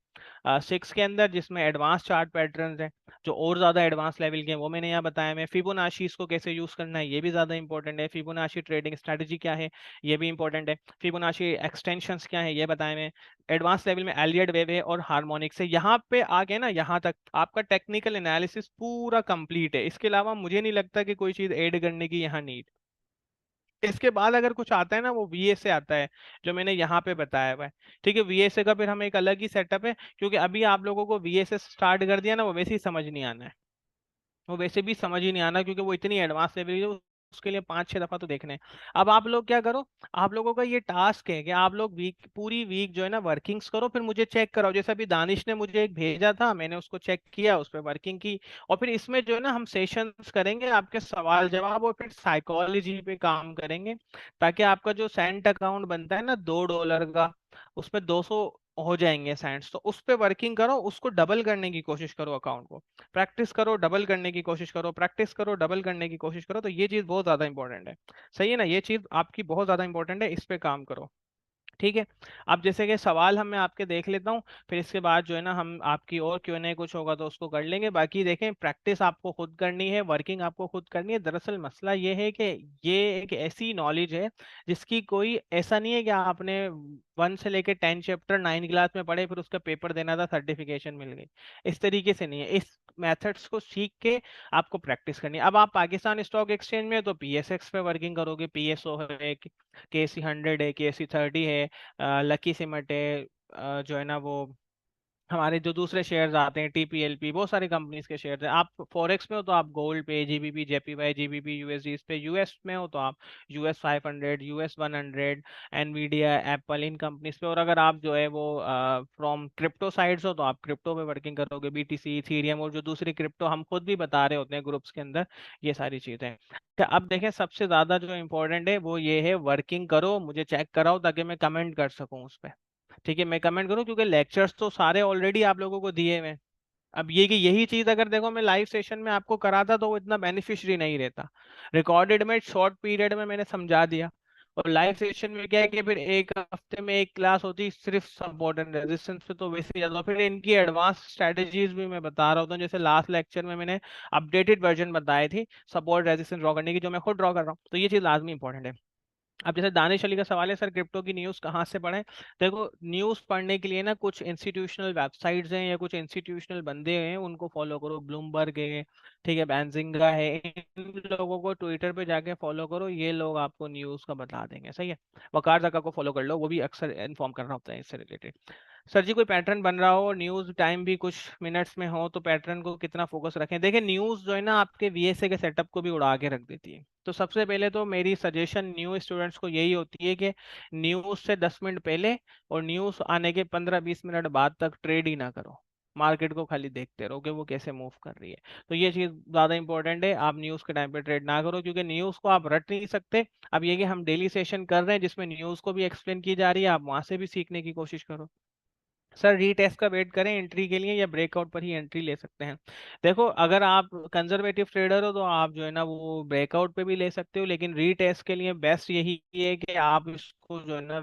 6 के अंदर, जिसमें एडवांस चार्ट पैटर्न्स हैं, जो और ज्यादा एडवांस लेवल के हैं, वो मैंने यहाँ बताया। मैं फिबोनाची को कैसे यूज करना है, ये भी ज्यादा इंपॉर्टेंट है। फिबोनाची ट्रेडिंग स्ट्रेटजी क्या है, ये भी इंपॉर्टेंट है। फिबोनाची एक्सटेंशंस क्या है, ये बताया मैं। एडवांस लेवल में एलियट वेव है और हार्मोनिक से, यहाँ पे आ गए ना, यहाँ तक आपका टेक्निकल एनालिसिस पूरा कंप्लीट है। इसके अलावा मुझे नहीं लगता कि कोई चीज ऐड करने की यहाँ नीड। इसके बाद अगर कुछ आता है ना, वो वीए से आता है, जो मैंने यहाँ पे बताया हुआ है। ठीक है, वीएसए का फिर हम एक अलग ही सेटअप है, क्योंकि अभी आप लोगों को वीएसए स्टार्ट कर दिया ना, वो वैसे ही समझ नहीं आना है, वो वैसे भी समझ ही नहीं आना, क्योंकि वो इतनी एडवांस लेवल है, उसके लिए 5 6 दफा तो देखने हैं। अब आप लोग क्या करो, आप लोगों का ये टास्क है कि आप लोग वीक, पूरी वीक जो है ना वर्किंग्स करो, फिर मुझे चेक कराओ। जैसे अभी दानिश ने मुझे एक भेजा था, मैंने उसको चेक किया, उस पर वर्किंग की। और फिर इसमें जो है ना हम सेशंस करेंगे, आपके सवाल जवाब, और फिर साइकोलॉजी पे काम करेंगे, ताकि आपका जो सेंट अकाउंट बनता है ना $2 का, उसमें 200 हो जाएंगे सेंट्स। तो उस पे वर्किंग करो, उसको डबल करने की कोशिश करो अकाउंट को, प्रैक्टिस करो, डबल करने की कोशिश करो, प्रैक्टिस करो, डबल करने की कोशिश करो। तो ये चीज बहुत ज्यादा इंपॉर्टेंट है। सही है ना, ये चीज आपकी बहुत ज्यादा इंपॉर्टेंट है, इस पे काम करो। ठीक है। अब जैसे कि सवाल हम मैं आपके देख लेता हूँ, फिर इसके बाद जो है ना हम आपकी और क्यों नहीं कुछ होगा तो उसको कर लेंगे। बाकी देखें, प्रैक्टिस आपको खुद करनी है, वर्किंग आपको खुद करनी है। दरअसल मसला ये है कि ये एक ऐसी नॉलेज है जिसकी कोई ऐसा नहीं है कि आपने 1 से लेकर 10 चैप्टर 9 क्लास में पढ़े, फिर उसका पेपर देना था, सर्टिफिकेशन मिल गई। इस तरीके से नहीं है। इस मेथड्स को सीख के आपको प्रैक्टिस करनी है। अब आप पाकिस्तान स्टॉक एक्सचेंज में, तो पीएसएक्स पे वर्किंग करोगे, पीएसओ है, केसी 100 है, केसी 30 है, लकी सिमट है, जो है ना वो हमारे जो दूसरे शेयर्स आते हैं, टीपीएलपी, बहुत सारी कंपनीज के शेयर्स हैं। आप फॉरेक्स में हो तो आप गोल्ड पे, जीबीपी, जेपीवाई, जीबीपी यूएसडी, इस पे यूएस में हो तो आप US 500, US 100, एनवीडिया, एप्पल, इन कंपनीज पे। और अगर आप जो है वो फ्रॉम क्रिप्टो साइड्स हो तो आप क्रिप्टो पे वर्किंग करोगे, बीटीसी, इथीरियम और जो दूसरी क्रिप्टो हम खुद भी बता रहे होते हैं ग्रुप्स के अंदर, ये सारी चीजें हैं। क्या अब देखें, सबसे ज्यादा जो इम्पोर्टेंट है वो ये है, वर्किंग करो, मुझे चेक कराओ ताकि मैं कमेंट कर सकूं उस पर। ठीक है, मैं कमेंट करूँ, क्योंकि लेक्चर्स तो सारे ऑलरेडी आप लोगों को दिए हुए हैं। अब ये कि यही चीज अगर देखो मैं लाइव सेशन में आपको कराता तो वो इतना बेनिफिशियरी नहीं रहता। रिकॉर्डेड में शॉर्ट पीरियड में मैंने समझा दिया, और लाइव सेशन में क्या है कि फिर एक हफ्ते में एक क्लास होती सिर्फ सपोर्ट एंड रेजिस्टेंस पे, तो वैसे ही ज्यादा। फिर इनकी एडवांस स्ट्रेटेजीज भी मैं बता रहा होता हूँ, जैसे लास्ट लेक्चर में मैंने अपडेटेड वर्जन बताई थी सपोर्ट रेजिस्टेंस ड्रॉ करने की, जो मैं खुद ड्रॉ कर रहा हूँ, तो ये चीज लाजमी इंपॉर्टेंट है। अब जैसे दानिश अली का सवाल है, सर क्रिप्टो की न्यूज़ कहाँ से पढ़ें? देखो, न्यूज़ पढ़ने के लिए ना कुछ इंस्टीट्यूशनल वेबसाइट्स हैं या कुछ इंस्टीट्यूशनल बंदे हैं, उनको फॉलो करो। ब्लूमबर्ग है, ठीक है, बैंजिंगा है, इन लोगों को ट्विटर पे जाके फॉलो करो, ये लोग आपको न्यूज़ का बता देंगे, सही है। वकार जका को फॉलो कर लो, वो भी अक्सर इन्फॉर्म कर रहा होता है इससे रिलेटेड। सर जी, कोई पैटर्न बन रहा हो, न्यूज टाइम भी कुछ मिनट्स में हो, तो पैटर्न को कितना फोकस रखें? देखिए, न्यूज जो है ना आपके वीएसए के सेटअप को भी उड़ा के रख देती है। तो सबसे पहले तो मेरी सजेशन न्यू स्टूडेंट्स को यही होती है कि न्यूज से 10 मिनट पहले और न्यूज आने के 15-20 मिनट बाद तक ट्रेड ही ना करो। मार्केट को खाली देखते रहो कि वो कैसे मूव कर रही है। तो ये चीज ज्यादा इंपॉर्टेंट है, आप न्यूज के टाइम पे ट्रेड ना करो, क्योंकि न्यूज को आप रट नहीं सकते। अब ये कि हम डेली सेशन कर रहे हैं जिसमें न्यूज को भी एक्सप्लेन की जा रही है, आप वहां से भी सीखने की कोशिश करो। सर रीटेस्ट का वेट करें एंट्री के लिए, या ब्रेकआउट पर ही एंट्री ले सकते हैं? देखो, अगर आप कंजर्वेटिव ट्रेडर हो तो आप जो है ना वो ब्रेकआउट पे भी ले सकते हो, लेकिन रीटेस्ट के लिए बेस्ट यही है कि आप इसको जो है ना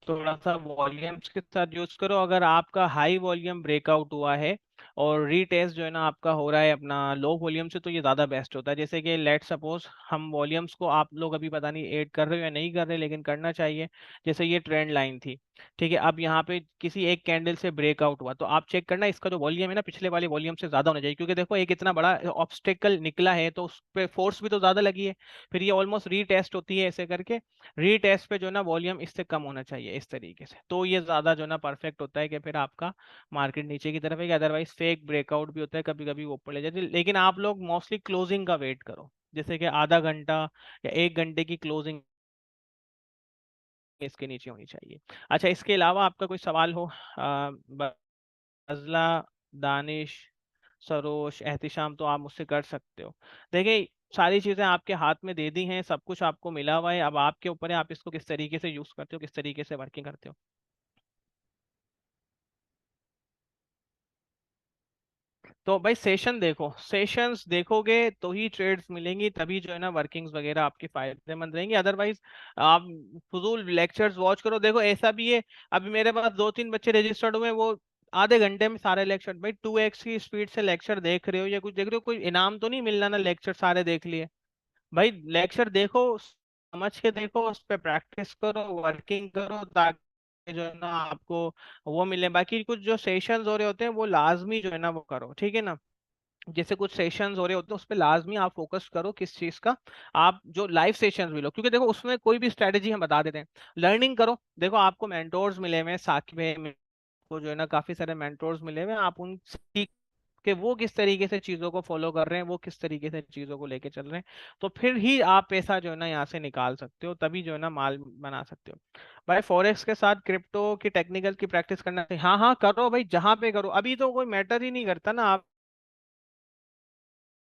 थोड़ा सा वॉल्यूम्स के साथ यूज करो। अगर आपका हाई वॉल्यूम ब्रेकआउट हुआ है और रीटेस्ट जो है ना आपका हो रहा है अपना लो वॉल्यूम से, तो ये ज़्यादा बेस्ट होता है। जैसे कि लेट सपोज हम वॉल्यूम्स को, आप लोग अभी पता नहीं ऐड कर रहे हो या नहीं कर रहे, लेकिन करना चाहिए। जैसे ये ट्रेंड लाइन थी, ठीक है, अब यहाँ पे किसी एक कैंडल से ब्रेकआउट हुआ, तो आप चेक करना इसका जो वॉल्यूम है ना पिछले वाले वॉल्यूम से ज़्यादा होना चाहिए, क्योंकि देखो एक इतना बड़ा ऑब्स्टेकल निकला है तो उस पर फोर्स भी तो ज़्यादा लगी है। फिर ये ऑलमोस्ट रीटेस्ट होती है ऐसे करके, रीटेस्ट पे जो है ना वॉल्यूम इससे कम होना चाहिए इस तरीके से, तो ये ज्यादा जो है ना परफेक्ट होता है कि फिर आपका मार्केट नीचे की तरफ है। अदरवाइज फेक ब्रेकआउट भी होता है, कभी कभी वो ऊपर ले जाती है। लेकिन आप लोग मोस्टली क्लोजिंग का वेट करो, जैसे कि आधा घंटा या 1 घंटे की क्लोजिंग इसके नीचे होनी चाहिए। अच्छा, इसके अलावा आपका कोई सवाल हो, बजला, दानिश, सरोश, एहतिशाम, तो आप मुझसे कर सकते हो। देखिए, सारी चीजें आपके हाथ में दे दी हैं, सब कुछ आपको मिला हुआ है, अब आपके ऊपर है आप इसको किस तरीके से यूज करते हो, किस तरीके से वर्किंग करते हो। तो भाई सेशन देखो, सेशंस देखोगे तो ही ट्रेड्स मिलेंगी, तभी जो है ना वर्किंग्स वगैरह आपकी फायदेमंद रहेंगी। अदरवाइज आप फजूल लेक्चर्स वॉच करो। देखो ऐसा भी है, अभी मेरे पास 2-3 बच्चे रजिस्टर्ड हुए, वो आधे घंटे में सारे लेक्चर, भाई 2x की स्पीड से लेक्चर देख रहे हो या कुछ देख रहे हो, कोई इनाम तो नहीं मिलना ना लेक्चर सारे देख लिए। भाई लेक्चर देखो, समझ के देखो, उस पर प्रैक्टिस करो, वर्किंग करो, ताकि जो है ना आपको वो मिले। बाकी कुछ जो सेशंस हो रहे होते हैं वो लाजमी जो है ना वो करो, ठीक है ना। जैसे कुछ सेशंस हो रहे होते हैं उस पर लाजमी आप फोकस करो, किस चीज का, आप जो लाइव सेशंस भी लो, क्योंकि देखो उसमें कोई भी स्ट्रेटेजी हम बता देते हैं। लर्निंग करो, देखो आपको मेंटोर्स मिले हुए हैं, साकिब है, को जो है ना काफी सारे मेंटोर्स मिले हुए हैं, आप उन सीख कि वो किस तरीके से चीजों को फॉलो कर रहे हैं, वो किस तरीके से चीजों को लेके चल रहे हैं, तो फिर ही आप पैसा जो है ना यहाँ से निकाल सकते हो, तभी जो है ना माल बना सकते हो। भाई फॉरेक्स के साथ क्रिप्टो की टेक्निकल की प्रैक्टिस करना चाहिए, हाँ हाँ करो भाई, जहां पे करो, अभी तो कोई मैटर ही नहीं करता ना,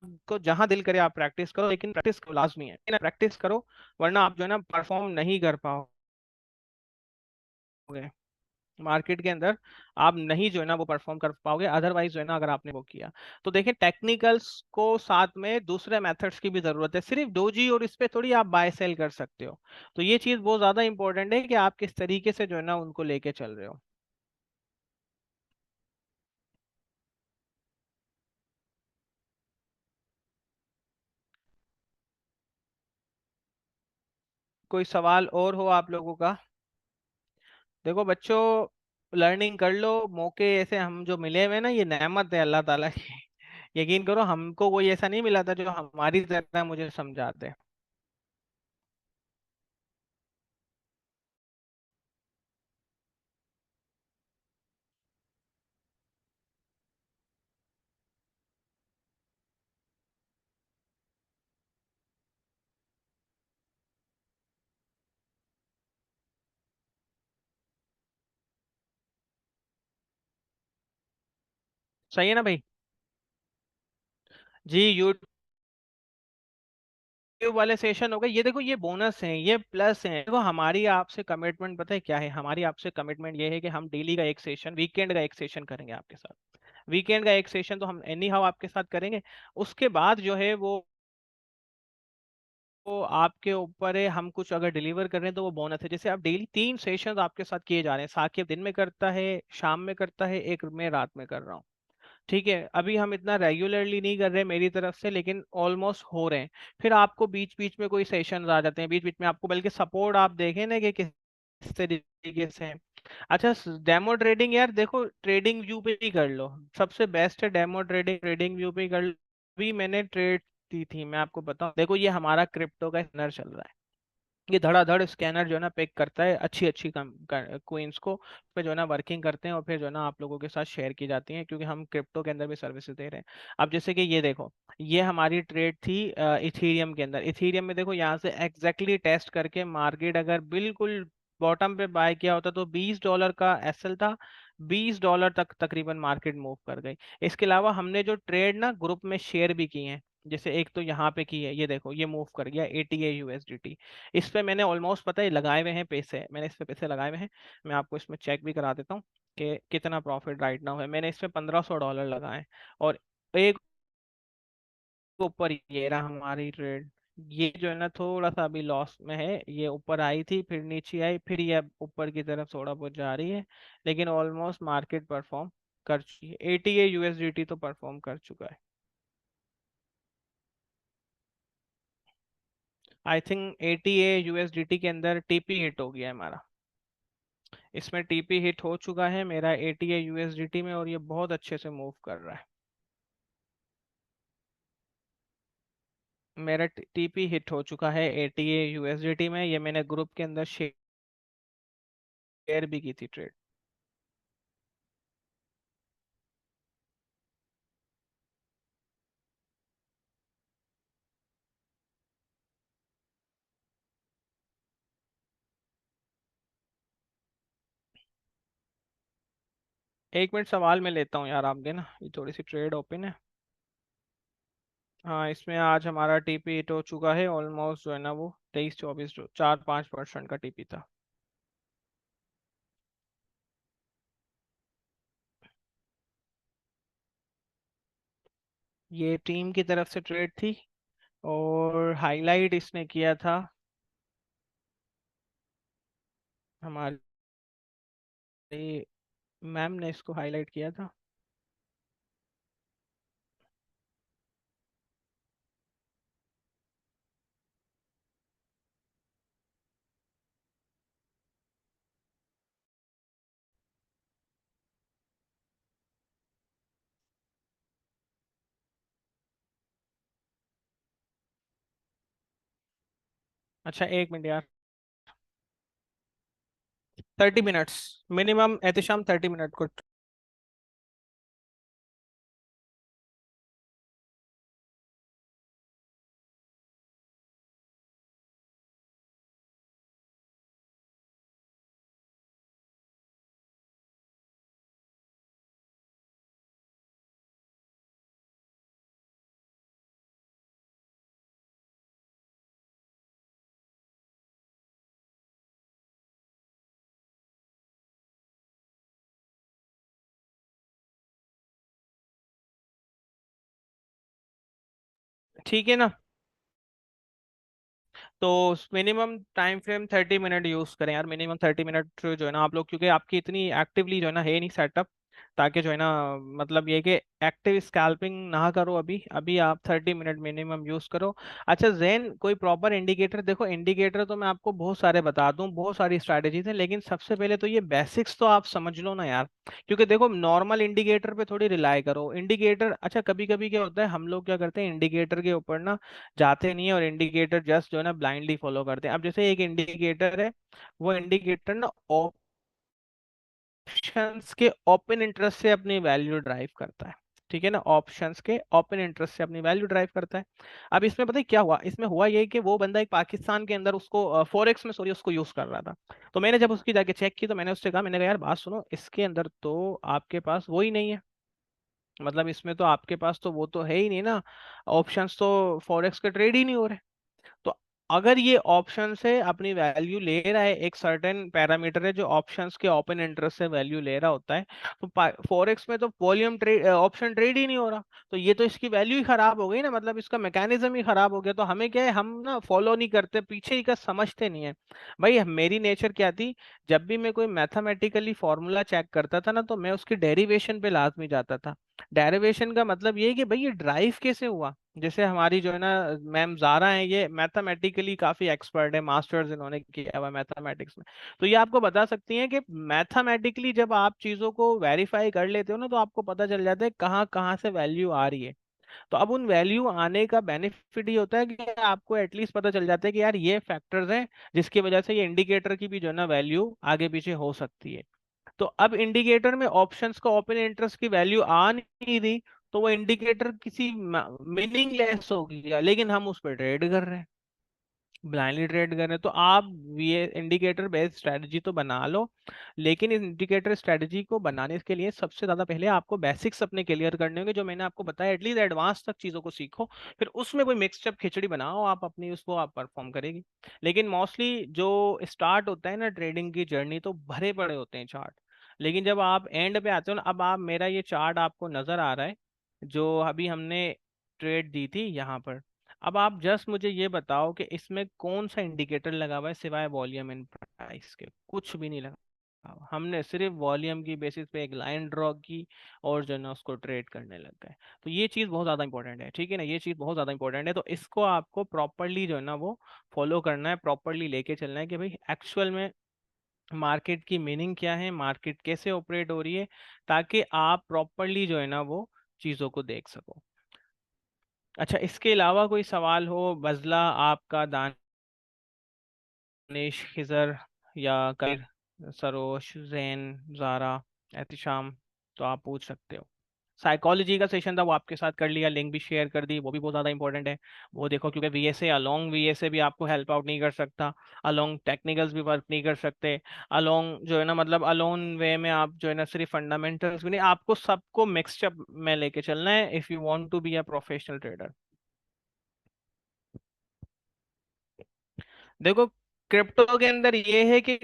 आपको जहां दिल करे आप प्रैक्टिस करो, लेकिन प्रैक्टिस लाजमी है, प्रैक्टिस करो, वरना आप जो है ना परफॉर्म नहीं कर पाओगे। मार्केट के अंदर आप नहीं जो है ना वो परफॉर्म कर पाओगे, अदरवाइज जो है ना अगर आपने वो किया। तो देखिए टेक्निकल्स को साथ में दूसरे मेथड्स की भी जरूरत है, सिर्फ डोजी और इस पे थोड़ी आप बाय सेल कर सकते हो। तो ये चीज बहुत ज्यादा इंपॉर्टेंट है कि आप किस तरीके से जो है ना उनको लेके चल रहे हो। कोई सवाल और हो आप लोगों का? देखो बच्चों, लर्निंग कर लो, मौके ऐसे हम जो मिले हुए हैं ना ये नेमत है अल्लाह ताला की। यकीन करो हमको कोई ऐसा नहीं मिला था जो हमारी तरह मुझे समझाते। सही है ना भाई? जी, यूट्यूब वाले सेशन हो गए, ये देखो ये बोनस है, ये प्लस है। देखो हमारी आपसे कमिटमेंट पता है क्या है? हमारी आपसे कमिटमेंट ये है कि हम डेली का एक सेशन, वीकेंड का एक सेशन करेंगे आपके साथ। वीकेंड का एक सेशन तो हम एनी हाउ आपके साथ करेंगे। उसके बाद जो है वो आपके ऊपर है, हम कुछ अगर डिलीवर कर रहे हैं तो वो बोनस है। जैसे आप डेली 3 सेशन आपके साथ किए जा रहे हैं, साकिब दिन में करता है, शाम में करता है, एक मैं रात में कर रहा हूँ। ठीक है, अभी हम इतना रेगुलरली नहीं कर रहे मेरी तरफ से, लेकिन ऑलमोस्ट हो रहे हैं। फिर आपको बीच बीच में कोई सेशन आ जाते हैं, बीच बीच में आपको बल्कि सपोर्ट आप देखें ना कि किस तरीके से है। अच्छा, डेमो ट्रेडिंग यार देखो ट्रेडिंग व्यू पे ही कर लो, सबसे बेस्ट है डेमो ट्रेडिंग, ट्रेडिंग व्यू पे ही कर लो। अभी मैंने ट्रेड दी थी, मैं आपको बताऊं, देखो ये हमारा क्रिप्टो का स्कैनर चल रहा है। ये धड़ाधड़ स्कैनर जो है ना पिक करता है अच्छी अच्छी कोइंस को, पे जो है ना वर्किंग करते हैं और फिर जो है ना आप लोगों के साथ शेयर की जाती हैं, क्योंकि हम क्रिप्टो के अंदर भी सर्विसेज दे रहे हैं। अब जैसे कि ये देखो, ये हमारी ट्रेड थी इथीरियम के अंदर। इथीरियम में देखो यहाँ से एग्जैक्टली टेस्ट करके मार्केट अगर बिल्कुल बॉटम पे बाय किया होता तो $20 का एसएल था, $20 तक तकरीबन मार्केट मूव कर गई। इसके अलावा हमने जो ट्रेड ना ग्रुप में शेयर भी किए हैं, जैसे एक तो यहाँ पे की है, ये देखो ये मूव कर गया ATA USDT। इस पे मैंने ऑलमोस्ट पता है लगाए हुए हैं पैसे, मैंने इस पे पैसे लगाए हुए हैं। मैं आपको इसमें चेक भी करा देता हूँ कि कितना प्रॉफिट राइट नाउ है। मैंने इस पे $1500 लगाए, और एक ऊपर ये रहा हमारी ट्रेड। ये जो है ना थोड़ा सा अभी लॉस में है, ये ऊपर आई थी फिर नीचे आई, फिर ये अब ऊपर की तरफ थोड़ा बहुत जा रही है, लेकिन ऑलमोस्ट मार्केट परफॉर्म कर चुकी है। ATA USDT तो परफॉर्म कर चुका है। आई थिंक ATA USDT के अंदर TP हिट हो गया है हमारा। इसमें TP हिट हो चुका है मेरा ATA USDT में, और ये बहुत अच्छे से मूव कर रहा है। मेरा TP हिट हो चुका है ATA USDT में, ये मैंने ग्रुप के अंदर शेयर भी की थी ट्रेड। 1 मिनट सवाल में लेता हूँ यार आपके ना, ये थोड़ी सी ट्रेड ओपन है। हाँ, इसमें आज हमारा TP हिट हो चुका है ऑलमोस्ट जो है ना वो 23-24 जो 4-5% का TP था। ये टीम की तरफ से ट्रेड थी, और हाईलाइट इसने किया था, हमारे मैम ने इसको हाईलाइट किया था। अच्छा 1 मिनट यार, 30 मिनट्स मिनिमम एहतिशाम, 30 मिनट को। ठीक है ना। तो minimum time frame 30 minute use करें यार, मिनिमम 30 मिनट जो है ना आप लोग, क्योंकि आपकी इतनी एक्टिवली जो है ना है नहीं सेटअप, ताकि जो है ना मतलब ये कि एक्टिव स्कैल्पिंग ना करो अभी, अभी आप 30 मिनट मिनिमम यूज करो। अच्छा जैन, कोई प्रॉपर इंडिकेटर देखो, इंडिकेटर तो मैं आपको बहुत सारे बता दूं, बहुत सारी स्ट्रैटेजीज हैं, लेकिन सबसे पहले तो ये बेसिक्स तो आप समझ लो ना यार। क्योंकि देखो नॉर्मल इंडिकेटर पे थोड़ी रिलाई करो, इंडिकेटर अच्छा कभी कभी क्या होता है, हम लोग क्या करते हैं इंडिकेटर के ऊपर ना जाते नहीं है, और इंडिकेटर जस्ट जो है ना ब्लाइंडली फॉलो करते हैं। अब जैसे एक इंडिकेटर है, वो इंडिकेटर ना ऑप्शंस के ओपन इंटरेस्ट से अपनी वैल्यू ड्राइव करता है। ठीक है ना, ऑप्शंस के ओपन इंटरेस्ट से अपनी वैल्यू ड्राइव करता है। अब इसमें पता है क्या हुआ, इसमें हुआ ये कि वो बंदा एक पाकिस्तान के अंदर उसको फॉरेक्स में सॉरी उसको यूज कर रहा था। तो मैंने जब उसकी जाके चेक की, तो मैंने उससे कहा, मैंने कहा यार बात सुनो, इसके अंदर तो आपके पास वो ही नहीं है, मतलब इसमें तो आपके पास तो वो तो है ही नहीं ना, ऑप्शंस तो फॉरेक्स के ट्रेड ही नहीं हो रहे। तो अगर ये ऑप्शन से अपनी वैल्यू ले रहा है, एक सर्टेन पैरामीटर है जो ऑप्शंस के ओपन इंटरेस्ट से वैल्यू ले रहा होता है, तो फॉरेक्स में तो वॉल्यूम ट्रेड ऑप्शन ट्रेड ही नहीं हो रहा, तो ये तो इसकी वैल्यू ही खराब हो गई ना, मतलब इसका मैकेनिज्म ही खराब हो गया। तो हमें क्या है, हम ना फॉलो नहीं करते, पीछे ही का समझते नहीं है। भाई मेरी नेचर क्या थी, जब भी मैं कोई मैथमेटिकली फॉर्मूला चेक करता था ना, तो मैं उसकी डेरिवेशन पे लाजमी जाता था। डेरिवेशन का मतलब ये है कि भाई ये ड्राइव कैसे हुआ। जैसे हमारी जो है ना मैम जारा है, ये मैथमेटिकली काफी एक्सपर्ट है, मास्टर्स इन्होंने किया हुआ मैथमेटिक्स में। तो ये आपको बता सकती हैं कि मैथमेटिकली जब आप चीजों को वेरीफाई कर लेते हो ना, तो आपको पता चल जाता है कहाँ कहाँ से वैल्यू आ रही है। तो अब उन वैल्यू आने का बेनिफिट ये होता है कि आपको एटलीस्ट पता चल जाता है कि यार ये फैक्टर्स हैं जिसकी वजह से ये इंडिकेटर की भी जो है ना वैल्यू आगे पीछे हो सकती है। तो अब इंडिकेटर में ऑप्शंस का ओपन इंटरेस्ट की वैल्यू आ नहीं रही, तो वो इंडिकेटर किसी मीनिंगलेस हो गया, लेकिन हम उस पर ट्रेड कर रहे हैं, ब्लाइंडली ट्रेड कर रहे हैं। तो आप ये इंडिकेटर बेस्ड स्ट्रेटजी तो बना लो, लेकिन इस इंडिकेटर स्ट्रेटजी को बनाने के लिए सबसे ज्यादा पहले आपको बेसिक्स अपने क्लियर करने होंगे, जो मैंने आपको बताया, एटलीस्ट एडवांस तक चीजों को सीखो, फिर उसमें कोई मिक्सचप खिचड़ी बनाओ आप अपनी, उसको आप परफॉर्म करेगी। लेकिन मोस्टली जो स्टार्ट होता है ना ट्रेडिंग की जर्नी, तो भरे पड़े होते हैं चार्ट, लेकिन जब आप एंड पे आते हो ना, अब आप मेरा ये चार्ट आपको नजर आ रहा है जो अभी हमने ट्रेड दी थी यहाँ पर। अब आप जस्ट मुझे ये बताओ कि इसमें कौन सा इंडिकेटर लगा हुआ है सिवाय वॉल्यूम एंड प्राइस के, कुछ भी नहीं लगा हुआ। हमने सिर्फ वॉल्यूम की बेसिस पे एक लाइन ड्रॉ की और जो है ना उसको ट्रेड करने लग गए। तो ये चीज़ बहुत ज़्यादा इंपॉर्टेंट है, ठीक है ना, ये चीज़ बहुत ज़्यादा इंपॉर्टेंट है। तो इसको आपको प्रॉपरली जो है ना वो फॉलो करना है, प्रॉपरली लेके चलना है कि भाई एक्चुअल में मार्केट की मीनिंग क्या है, मार्केट कैसे ऑपरेट हो रही है, ताकि आप प्रॉपरली जो है ना वो चीज़ों को देख सको। अच्छा इसके अलावा कोई सवाल हो, बजला आपका, दानिश, खिजर या कबीर, सरोश, जैन, जारा, एहतिशाम, तो आप पूछ सकते हो। साइकोलॉजी का सेशन था वो आपके साथ कर लिया, लिंक भी शेयर कर दी, वो भी बहुत ज़्यादा इंपॉर्टेंट है। वो देखो, क्योंकि वीएसए अलोंग वीएसए भी आपको हेल्प आउट नहीं कर सकता, अलोंग टेक्निकल्स भी वर्क नहीं कर सकते, अलोंग जो है ना मतलब अलोन वे में आप जो है ना सिर्फ फंडामेंटल्स भी नहीं, आपको सबको मिक्सचर में लेके चलना है if you want to be a professional trader. देखो क्रिप्टो के अंदर ये है कि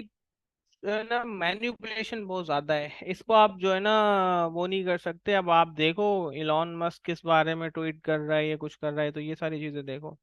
जो है ना मैन्युपुलेशन बहुत ज्यादा है, इसको आप जो है ना वो नहीं कर सकते। अब आप देखो इलॉन मस्क किस बारे में ट्वीट कर रहा है, ये कुछ कर रहा है, तो ये सारी चीजें देखो।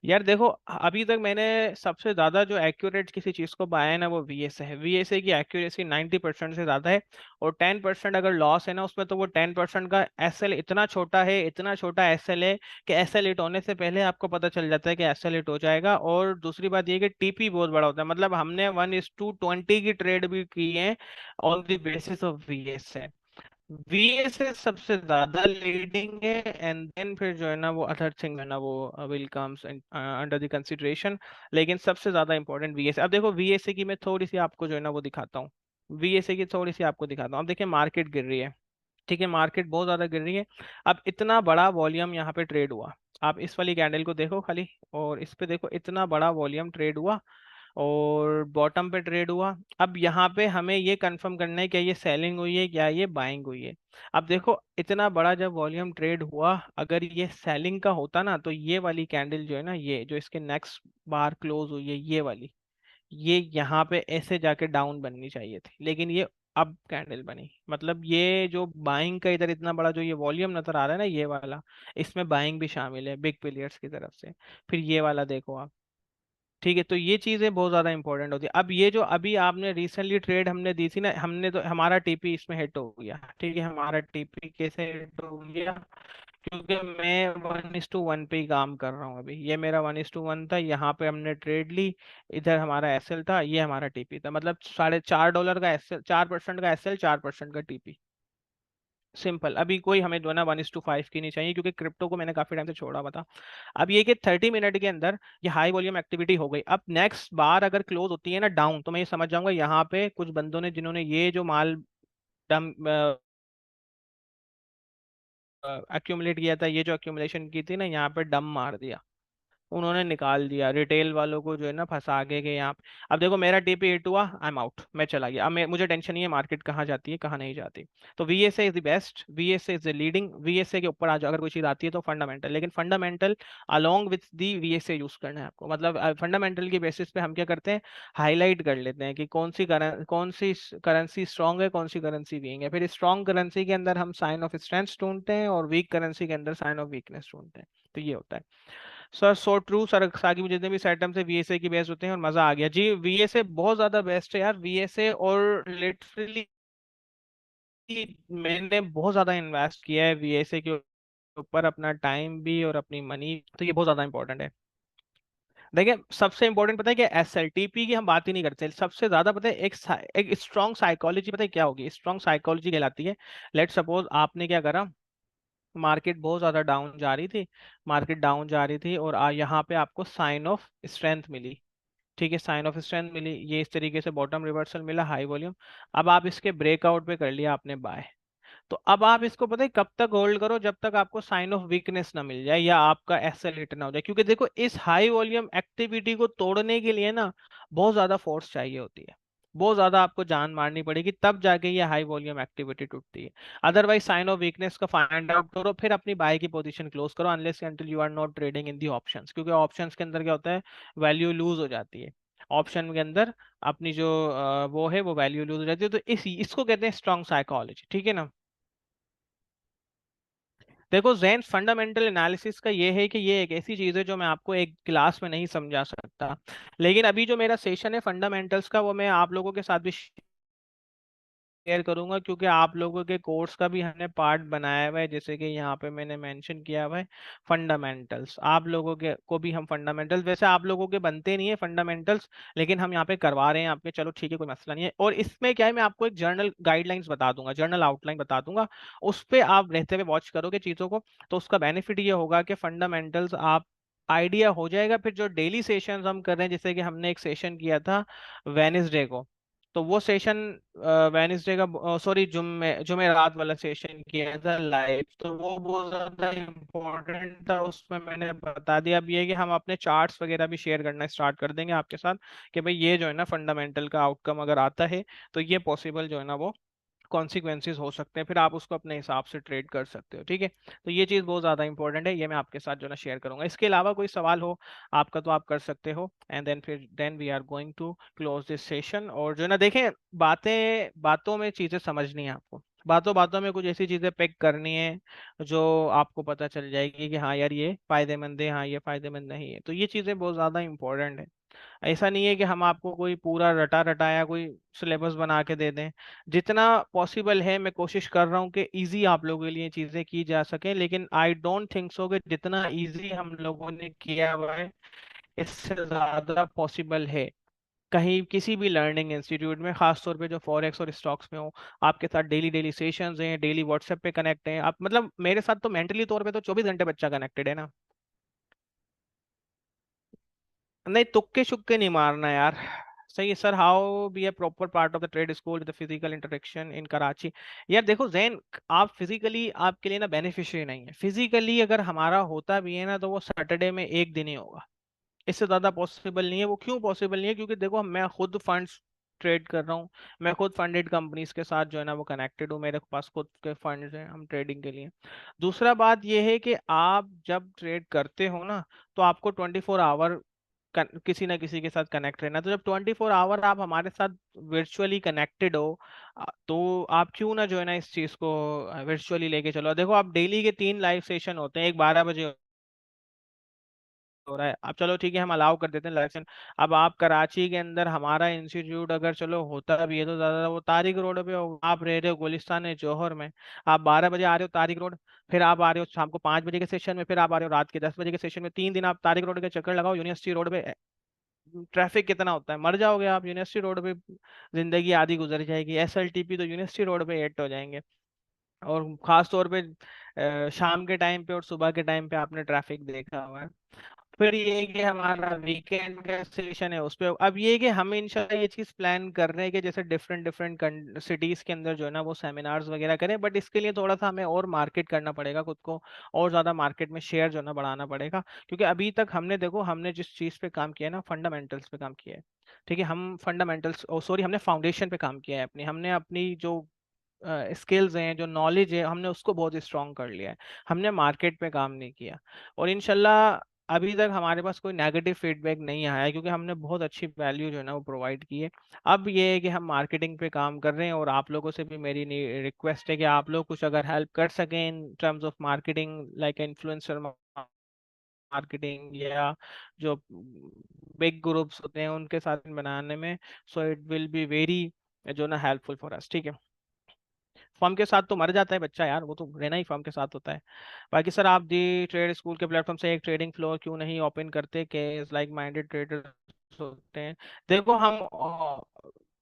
यार देखो अभी तक मैंने सबसे ज्यादा जो एक्यूरेट किसी चीज को पाया है ना, वो वीएसए है, वीएसए की एक्यूरेसी 90% से ज्यादा है। और 10% अगर लॉस है ना उसमें, तो वो 10% का एसएल इतना छोटा है, इतना छोटा एसएल है कि एसएल हिट होने से पहले आपको पता चल जाता है कि एसएल हिट हो जाएगा। और दूसरी बात ये कि टीपी बहुत बड़ा होता है, मतलब हमने 1:20 की ट्रेड भी की है on the basis of VSA. VSA सबसे ज्यादा लीडिंग है, एंड देन फिर जो है ना वो अदर थिंग है ना वो will comes under the consideration. लेकिन सबसे ज्यादा इंपॉर्टेंट वीएसए। अब देखो वीएसए की मैं थोड़ी सी आपको जो है ना वो दिखाता हूँ, वीएसए की थोड़ी सी आपको दिखाता हूँ। अब देखिए मार्केट गिर रही है, ठीक है, मार्केट बहुत ज्यादा गिर रही है। अब इतना बड़ा वॉल्यूम यहाँ पे ट्रेड हुआ, आप इस वाली कैंडल को देखो खाली, और इस पे देखो, इतना बड़ा वॉल्यूम ट्रेड हुआ और बॉटम पे ट्रेड हुआ। अब यहाँ पे हमें ये कंफर्म करना है क्या ये सेलिंग हुई है, क्या ये बाइंग हुई है। अब देखो इतना बड़ा जब वॉल्यूम ट्रेड हुआ, अगर ये सेलिंग का होता ना, तो ये वाली कैंडल जो है ना, ये जो इसके नेक्स्ट बार क्लोज हुई है ये वाली, ये यहाँ पे ऐसे जाके डाउन बननी चाहिए थी, लेकिन ये अब कैंडल बनी, मतलब ये जो बाइंग का इधर इतना बड़ा जो ये वॉल्यूम नजर आ रहा है ना ये वाला, इसमें बाइंग भी शामिल है बिग प्लेयर्स की तरफ से। फिर ये वाला देखो आप, ठीक है। तो ये चीजें बहुत ज्यादा इंपॉर्टेंट होती है। अब ये जो अभी आपने रिसेंटली ट्रेड हमने दी थी ना, हमने तो हमारा टीपी इसमें हिट हो गया, ठीक है। हमारा टीपी कैसे हिट हो गया, क्योंकि मैं 1:1 पे ही काम कर रहा हूँ अभी, ये मेरा 1:1 था, यहाँ पे हमने ट्रेड ली, इधर हमारा एसएल था, ये हमारा टीपी था, मतलब $4.5 का एसएल, 4% का एसएल, 4% का टीपी। सिंपल। अभी कोई हमें जो है ना 1:5 की नहीं चाहिए, क्योंकि क्रिप्टो को मैंने काफी टाइम से छोड़ा हुआ था। अब ये कि 30 मिनट के अंदर ये हाई वॉल्यूम एक्टिविटी हो गई। अब नेक्स्ट बार अगर क्लोज होती है ना डाउन, तो मैं ये समझ जाऊंगा यहाँ पे कुछ बंदों ने, जिन्होंने ये जो माल डम एक्यूमुलेट किया था, ये जो एक्यूमुलेशन की थी ना, यहाँ पे डम मार दिया, उन्होंने निकाल दिया रिटेल वालों को जो है ना फंसा के यहाँ पे। अब देखो मेरा टीपी हिट हुआ, आई एम आउट, मैं चला गया। अब मुझे टेंशन नहीं है मार्केट कहाँ जाती है कहाँ नहीं जाती। तो VSA is the best, VSA is the leading, VSA के ऊपर आ जाओ अगर कोई चीज आती है तो फंडामेंटल, लेकिन fundamental along with the VSA use करना है आपको। मतलब फंडामेंटल की बेसिस पे हम क्या करते हैं, हाईलाइट कर लेते हैं कि कौन सी करेंसी स्ट्रांग है, कौन सी करेंसी वीक है। फिर स्ट्रांग करेंसी के अंदर हम साइन ऑफ स्ट्रेंथ ढूंढते हैं, और वीक करेंसी के अंदर साइन ऑफ वीकनेस ढूंढते हैं। तो ये होता है। सर सो ट्रू सर, साकी में जितने भी सेटअप है वीएसए की बेस्ट होते हैं, और मजा आ गया जी। वीएसए बहुत ज्यादा बेस्ट है यार, वीएसए। और लिटरली मैंने बहुत ज्यादा इन्वेस्ट किया है वीएसए के ऊपर, अपना टाइम भी और अपनी मनी, तो ये बहुत ज्यादा इंपॉर्टेंट है। देखिए सबसे इंपॉर्टेंट पता है कि एसएलटीपी की हम बात ही नहीं करते, सबसे ज्यादा पता है एक स्ट्रॉन्ग साइकोलॉजी, पता है क्या होगी, स्ट्रॉन्ग साइकोलॉजी कहलाती है। लेट सपोज आपने क्या करा, मार्केट बहुत ज्यादा डाउन जा रही थी, मार्केट डाउन जा रही थी, और यहाँ पे आपको साइन ऑफ स्ट्रेंथ मिली, ठीक है, साइन ऑफ स्ट्रेंथ मिली, ये इस तरीके से बॉटम रिवर्सल मिला, हाई वॉल्यूम। अब आप इसके ब्रेकआउट पे कर लिया आपने बाय। तो अब आप इसको पता है कब तक होल्ड करो, जब तक आपको साइन ऑफ वीकनेस ना मिल जाए या आपका एसएल हिट ना हो जाए। क्योंकि देखो इस हाई वॉल्यूम एक्टिविटी को तोड़ने के लिए ना बहुत ज्यादा फोर्स चाहिए होती है, बहुत ज्यादा आपको जान मारनी पड़ेगी, तब जाके ये हाई वॉल्यूम एक्टिविटी टूटती है। अदरवाइज साइन ऑफ वीकनेस का फाइंड आउट करो, फिर अपनी बाय की पोजीशन क्लोज करो, unless until you are not trading in the options. क्योंकि ऑप्शंस के अंदर क्या होता है, वैल्यू लूज हो जाती है, ऑप्शन के अंदर अपनी जो वो है वो वैल्यू लूज हो जाती है। तो इसको कहते हैं स्ट्रॉन्ग साइकोलॉजी, ठीक है ना। देखो जैन फंडामेंटल एनालिसिस का ये है कि ये एक ऐसी चीज है जो मैं आपको एक क्लास में नहीं समझा सकता, लेकिन अभी जो मेरा सेशन है फंडामेंटल्स का, वो मैं आप लोगों के साथ भी शेयर करूंगा, क्योंकि आप लोगों के कोर्स का भी हमने पार्ट बनाया हुआ है। जैसे कि यहाँ पे मैंने मेंशन किया हुआ है फंडामेंटल्स, आप लोगों के को भी हम फंडामेंटल्स, वैसे आप लोगों के बनते नहीं है फंडामेंटल्स, लेकिन हम यहाँ पे करवा रहे हैं आपके, चलो ठीक है कोई मसला नहीं है। और इसमें क्या है, मैं आपको एक जर्नल गाइडलाइंस बता दूंगा, जर्नल आउटलाइन बता दूंगा, उस पे आप रहते हुए वॉच करोगे चीज़ों को, तो उसका बेनिफिट ये होगा कि फंडामेंटल्स आप आइडिया हो जाएगा। फिर जो डेली सेशंस हम कर रहे हैं, जैसे कि हमने एक सेशन किया था वेनेसडे को, तो वो सेशन वेनेसडे का, सॉरी जुम्मे जुमे रात वाला सेशन किया था लाइव, तो वो बहुत ज्यादा इम्पोर्टेंट था, उसमें मैंने बता दिया। अब ये है कि हम अपने चार्ट्स वगैरह भी शेयर करना स्टार्ट कर देंगे आपके साथ, कि भाई ये जो है ना फंडामेंटल का आउटकम अगर आता है, तो ये पॉसिबल जो है ना वो कॉन्सिक्वेंसेज हो सकते हैं, फिर आप उसको अपने हिसाब से ट्रेड कर सकते हो, ठीक है। तो ये चीज़ बहुत ज़्यादा इंपॉर्टेंट है, ये मैं आपके साथ जो है ना शेयर करूंगा। इसके अलावा कोई सवाल हो आपका तो आप कर सकते हो, एंड देन फिर then we are going to close this session. और जो है ना देखें, बातें बातों में चीज़ें समझनी है आपको, बातों बातों में कुछ ऐसी चीज़ें पिक करनी है जो आपको पता चल जाएगी कि हाँ यार ये फायदेमंद है, हाँ ये फायदेमंद नहीं है। तो ये चीज़ें बहुत ज़्यादा इंपॉर्टेंट है। ऐसा नहीं है कि हम आपको कोई पूरा रटा रटाया कोई सिलेबस बना के दे दें। जितना पॉसिबल है मैं कोशिश कर रहा हूँ कि इजी आप लोगों के लिए चीज़ें की जा सके, लेकिन आई डोंट थिंक सो कि जितना इजी हम लोगों ने किया हुआ है इससे ज़्यादा पॉसिबल है कहीं किसी भी लर्निंग इंस्टीट्यूट में, खास तौर पे जो फॉरेक्स और स्टॉक्स में हो। आपके साथ डेली डेली सेशंस हैं, डेली व्हाट्सएप पे कनेक्ट हैं आप, मतलब मेरे साथ तो मेंटली तौर पे तो 24 घंटे बच्चा कनेक्टेड है ना। नहीं तुक्के शुक्के नहीं मारना यार। सही है sir, how be a proper part of the trade school with physical interaction in Karachi. यार देखो जैन, आप फिजिकली आपके लिए ना बेनिफिशियरी नहीं है, फिजिकली अगर हमारा होता भी है ना तो वो सैटरडे में एक दिन ही होगा, इससे ज्यादा पॉसिबल नहीं है। वो क्यों पॉसिबल नहीं है, क्योंकि देखो मैं खुद फंड्स ट्रेड कर रहा हूँ, मैं खुद फंडेड कंपनीज के साथ जो है ना वो कनेक्टेड हूँ, मेरे पास खुद के फंड्स हैं हम ट्रेडिंग के लिए। दूसरा बात ये है कि आप जब ट्रेड करते हो ना, तो आपको 24 आवर किसी ना किसी के साथ कनेक्ट रहना। तो जब 24 आवर आप हमारे साथ वर्चुअली कनेक्टेड हो, तो आप क्यों ना जो है ना इस चीज को वर्चुअली लेके चलो। देखो आप डेली के 3 लाइव सेशन होते हैं, एक 12 बजे हो रहा है। अब चलो ठीक है, हम अलाउ कर देते हैं लाइव सेशन। अब आप कराची के अंदर हमारा इंस्टीट्यूट अगर चलो होता भी है तो ज्यादा वो तारिक रोड पे हो, आप रह रहे हो गुलिस्तान जौहर में, आप 12 बजे आ रहे हो तारिक रोड, फिर आप आ रहे हो शाम को 5 बजे के सेशन में, फिर आप आ रहे हो रात के 10 बजे के सेशन में, 3 दिन आप तारिक रोड के चक्कर लगाओ यूनिवर्सिटी रोड पे। ट्रैफिक कितना होता है, मर जाओगे आप यूनिवर्सिटी रोड पे, जिंदगी आधी गुजर जाएगी। एसएलटीपी तो यूनिवर्सिटी रोड पे एट हो जाएंगे। और खास तौर पे शाम के टाइम पे और सुबह के टाइम पे आपने ट्रैफिक देखा हुआ है। फिर ये है कि हमारा वीकेंड का सेशन है उस पे। अब ये है कि हम इंशाल्लाह ये चीज प्लान कर रहे हैं कि जैसे डिफरेंट डिफरेंट सिटीज के अंदर जो है ना वो सेमिनार्स वगैरह करें, बट इसके लिए थोड़ा सा हमें और मार्केट करना पड़ेगा खुद को, और ज्यादा मार्केट में शेयर जो है ना बढ़ाना पड़ेगा। क्योंकि अभी तक हमने देखो, हमने जिस चीज पे काम किया है ना, फंडामेंटल्स पे काम किया है। ठीक है, हम फंडामेंटल्स, ओ सॉरी, हमने फाउंडेशन पे काम किया है अपनी, हमने अपनी जो स्किल्स हैं, जो नॉलेज है, हमने उसको बहुत स्ट्रॉन्ग कर लिया है। हमने मार्केट पे काम नहीं किया। और इनशाला अभी तक हमारे पास कोई नेगेटिव फीडबैक नहीं आया है, क्योंकि हमने बहुत अच्छी वैल्यू जो है ना वो प्रोवाइड की है। अब ये है कि हम मार्केटिंग पे काम कर रहे हैं, और आप लोगों से भी मेरी रिक्वेस्ट है कि आप लोग कुछ अगर हेल्प कर सकें in terms of marketing, like influencer marketing, या जो बिग ग्रुप्स होते हैं उनके साथ बनाने में, so it will be very जो ना हेल्पफुल फॉर अस। ठीक है, फर्म के साथ तो मर जाता है बच्चा यार, वो तो रहना ही फर्म के साथ होता है। बाकी सर, आप दी ट्रेड स्कूल के प्लेटफॉर्म से एक ट्रेडिंग फ्लोर क्यों नहीं ओपन करते, के लाइक माइंडेड ट्रेडर्स होते हैं। देखो हम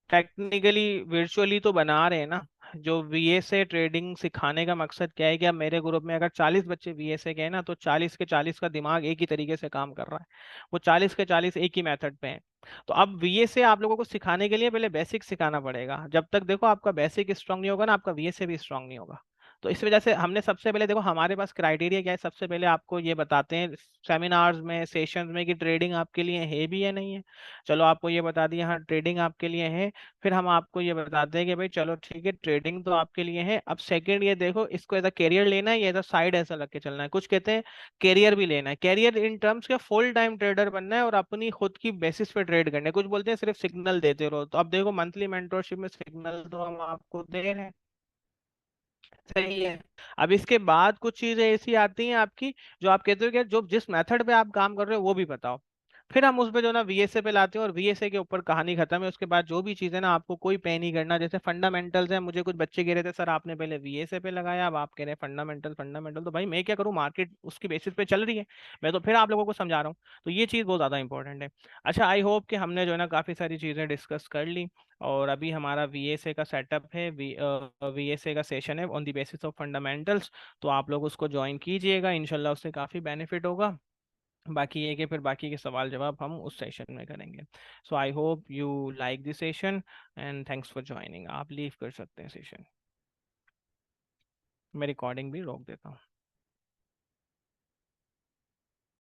टेक्निकली वर्चुअली तो बना रहे हैं ना। जो वीएसए ट्रेडिंग सिखाने का मकसद क्या है कि अब मेरे ग्रुप में अगर 40 बच्चे वीएसए के हैं ना, तो 40 के 40 का दिमाग एक ही तरीके से काम कर रहा है। वो 40 के 40 एक ही मेथड पे हैं। तो अब वीएसए आप लोगों को सिखाने के लिए पहले बेसिक सिखाना पड़ेगा। जब तक देखो आपका बेसिक स्ट्रांग नहीं होगा ना, आपका वीएसए भी स्ट्रांग नहीं होगा। तो इस वजह से हमने सबसे पहले देखो, हमारे पास क्राइटेरिया क्या है, सबसे पहले आपको ये बताते हैं सेमिनार्स में, सेशंस में, कि ट्रेडिंग आपके लिए है भी या नहीं है। चलो आपको ये बता दिया, हाँ ट्रेडिंग आपके लिए है। फिर हम आपको ये बताते हैं कि भाई चलो ठीक है, ट्रेडिंग तो आपके लिए है। अब सेकंड ये देखो, इसको एज अ करियर लेना है या एज अ साइड ऐसा लग के चलना है। कुछ कहते हैं करियर भी लेना है, करियर इन टर्म्स के फुल टाइम ट्रेडर बनना है और अपनी खुद की बेसिस पे ट्रेड करना है। कुछ बोलते हैं सिर्फ सिग्नल देते रहो। तो अब देखो, मंथली मेंटरशिप में सिग्नल तो हम आपको दे रहे हैं, सही है। अब इसके बाद कुछ चीजें ऐसी आती हैं आपकी, जो आप कहते हो कि जो जिस मेथड पे आप काम कर रहे हो वो भी बताओ। फिर हम उस पे जो ना वीएसए पे लाते हैं, और वीएसए के ऊपर कहानी खत्म है। उसके बाद जो भी चीजें ना, आपको कोई पे नहीं करना। जैसे फंडामेंटल्स है, मुझे कुछ बच्चे कह रहे थे सर आपने पहले वीएसए पे लगाया, अब आप कह रहे हैं फंडामेंटल फंडामेंटल। तो भाई मैं क्या करूँ, मार्केट उसकी बेसिस पे चल रही है, मैं तो फिर आप लोगों को समझा रहा हूँ। तो ये चीज़ बहुत ज़्यादा इंपॉर्टेंट है। अच्छा, आई होप कि हमने जो है ना काफ़ी सारी चीज़ें डिस्कस कर ली। और अभी हमारा वीएसए का सेटअप है, वीएसए का सेशन है on the basis of fundamentals. तो आप लोग उसको ज्वाइन कीजिएगा, इंशाल्लाह उससे काफ़ी बेनिफिट होगा। बाकी ये कि फिर बाकी के सवाल जवाब हम उस सेशन में करेंगे। So I hope you like this session, and thanks for joining. आप लीव कर सकते हैं सेशन। मैं रिकॉर्डिंग भी रोक देता हूँ।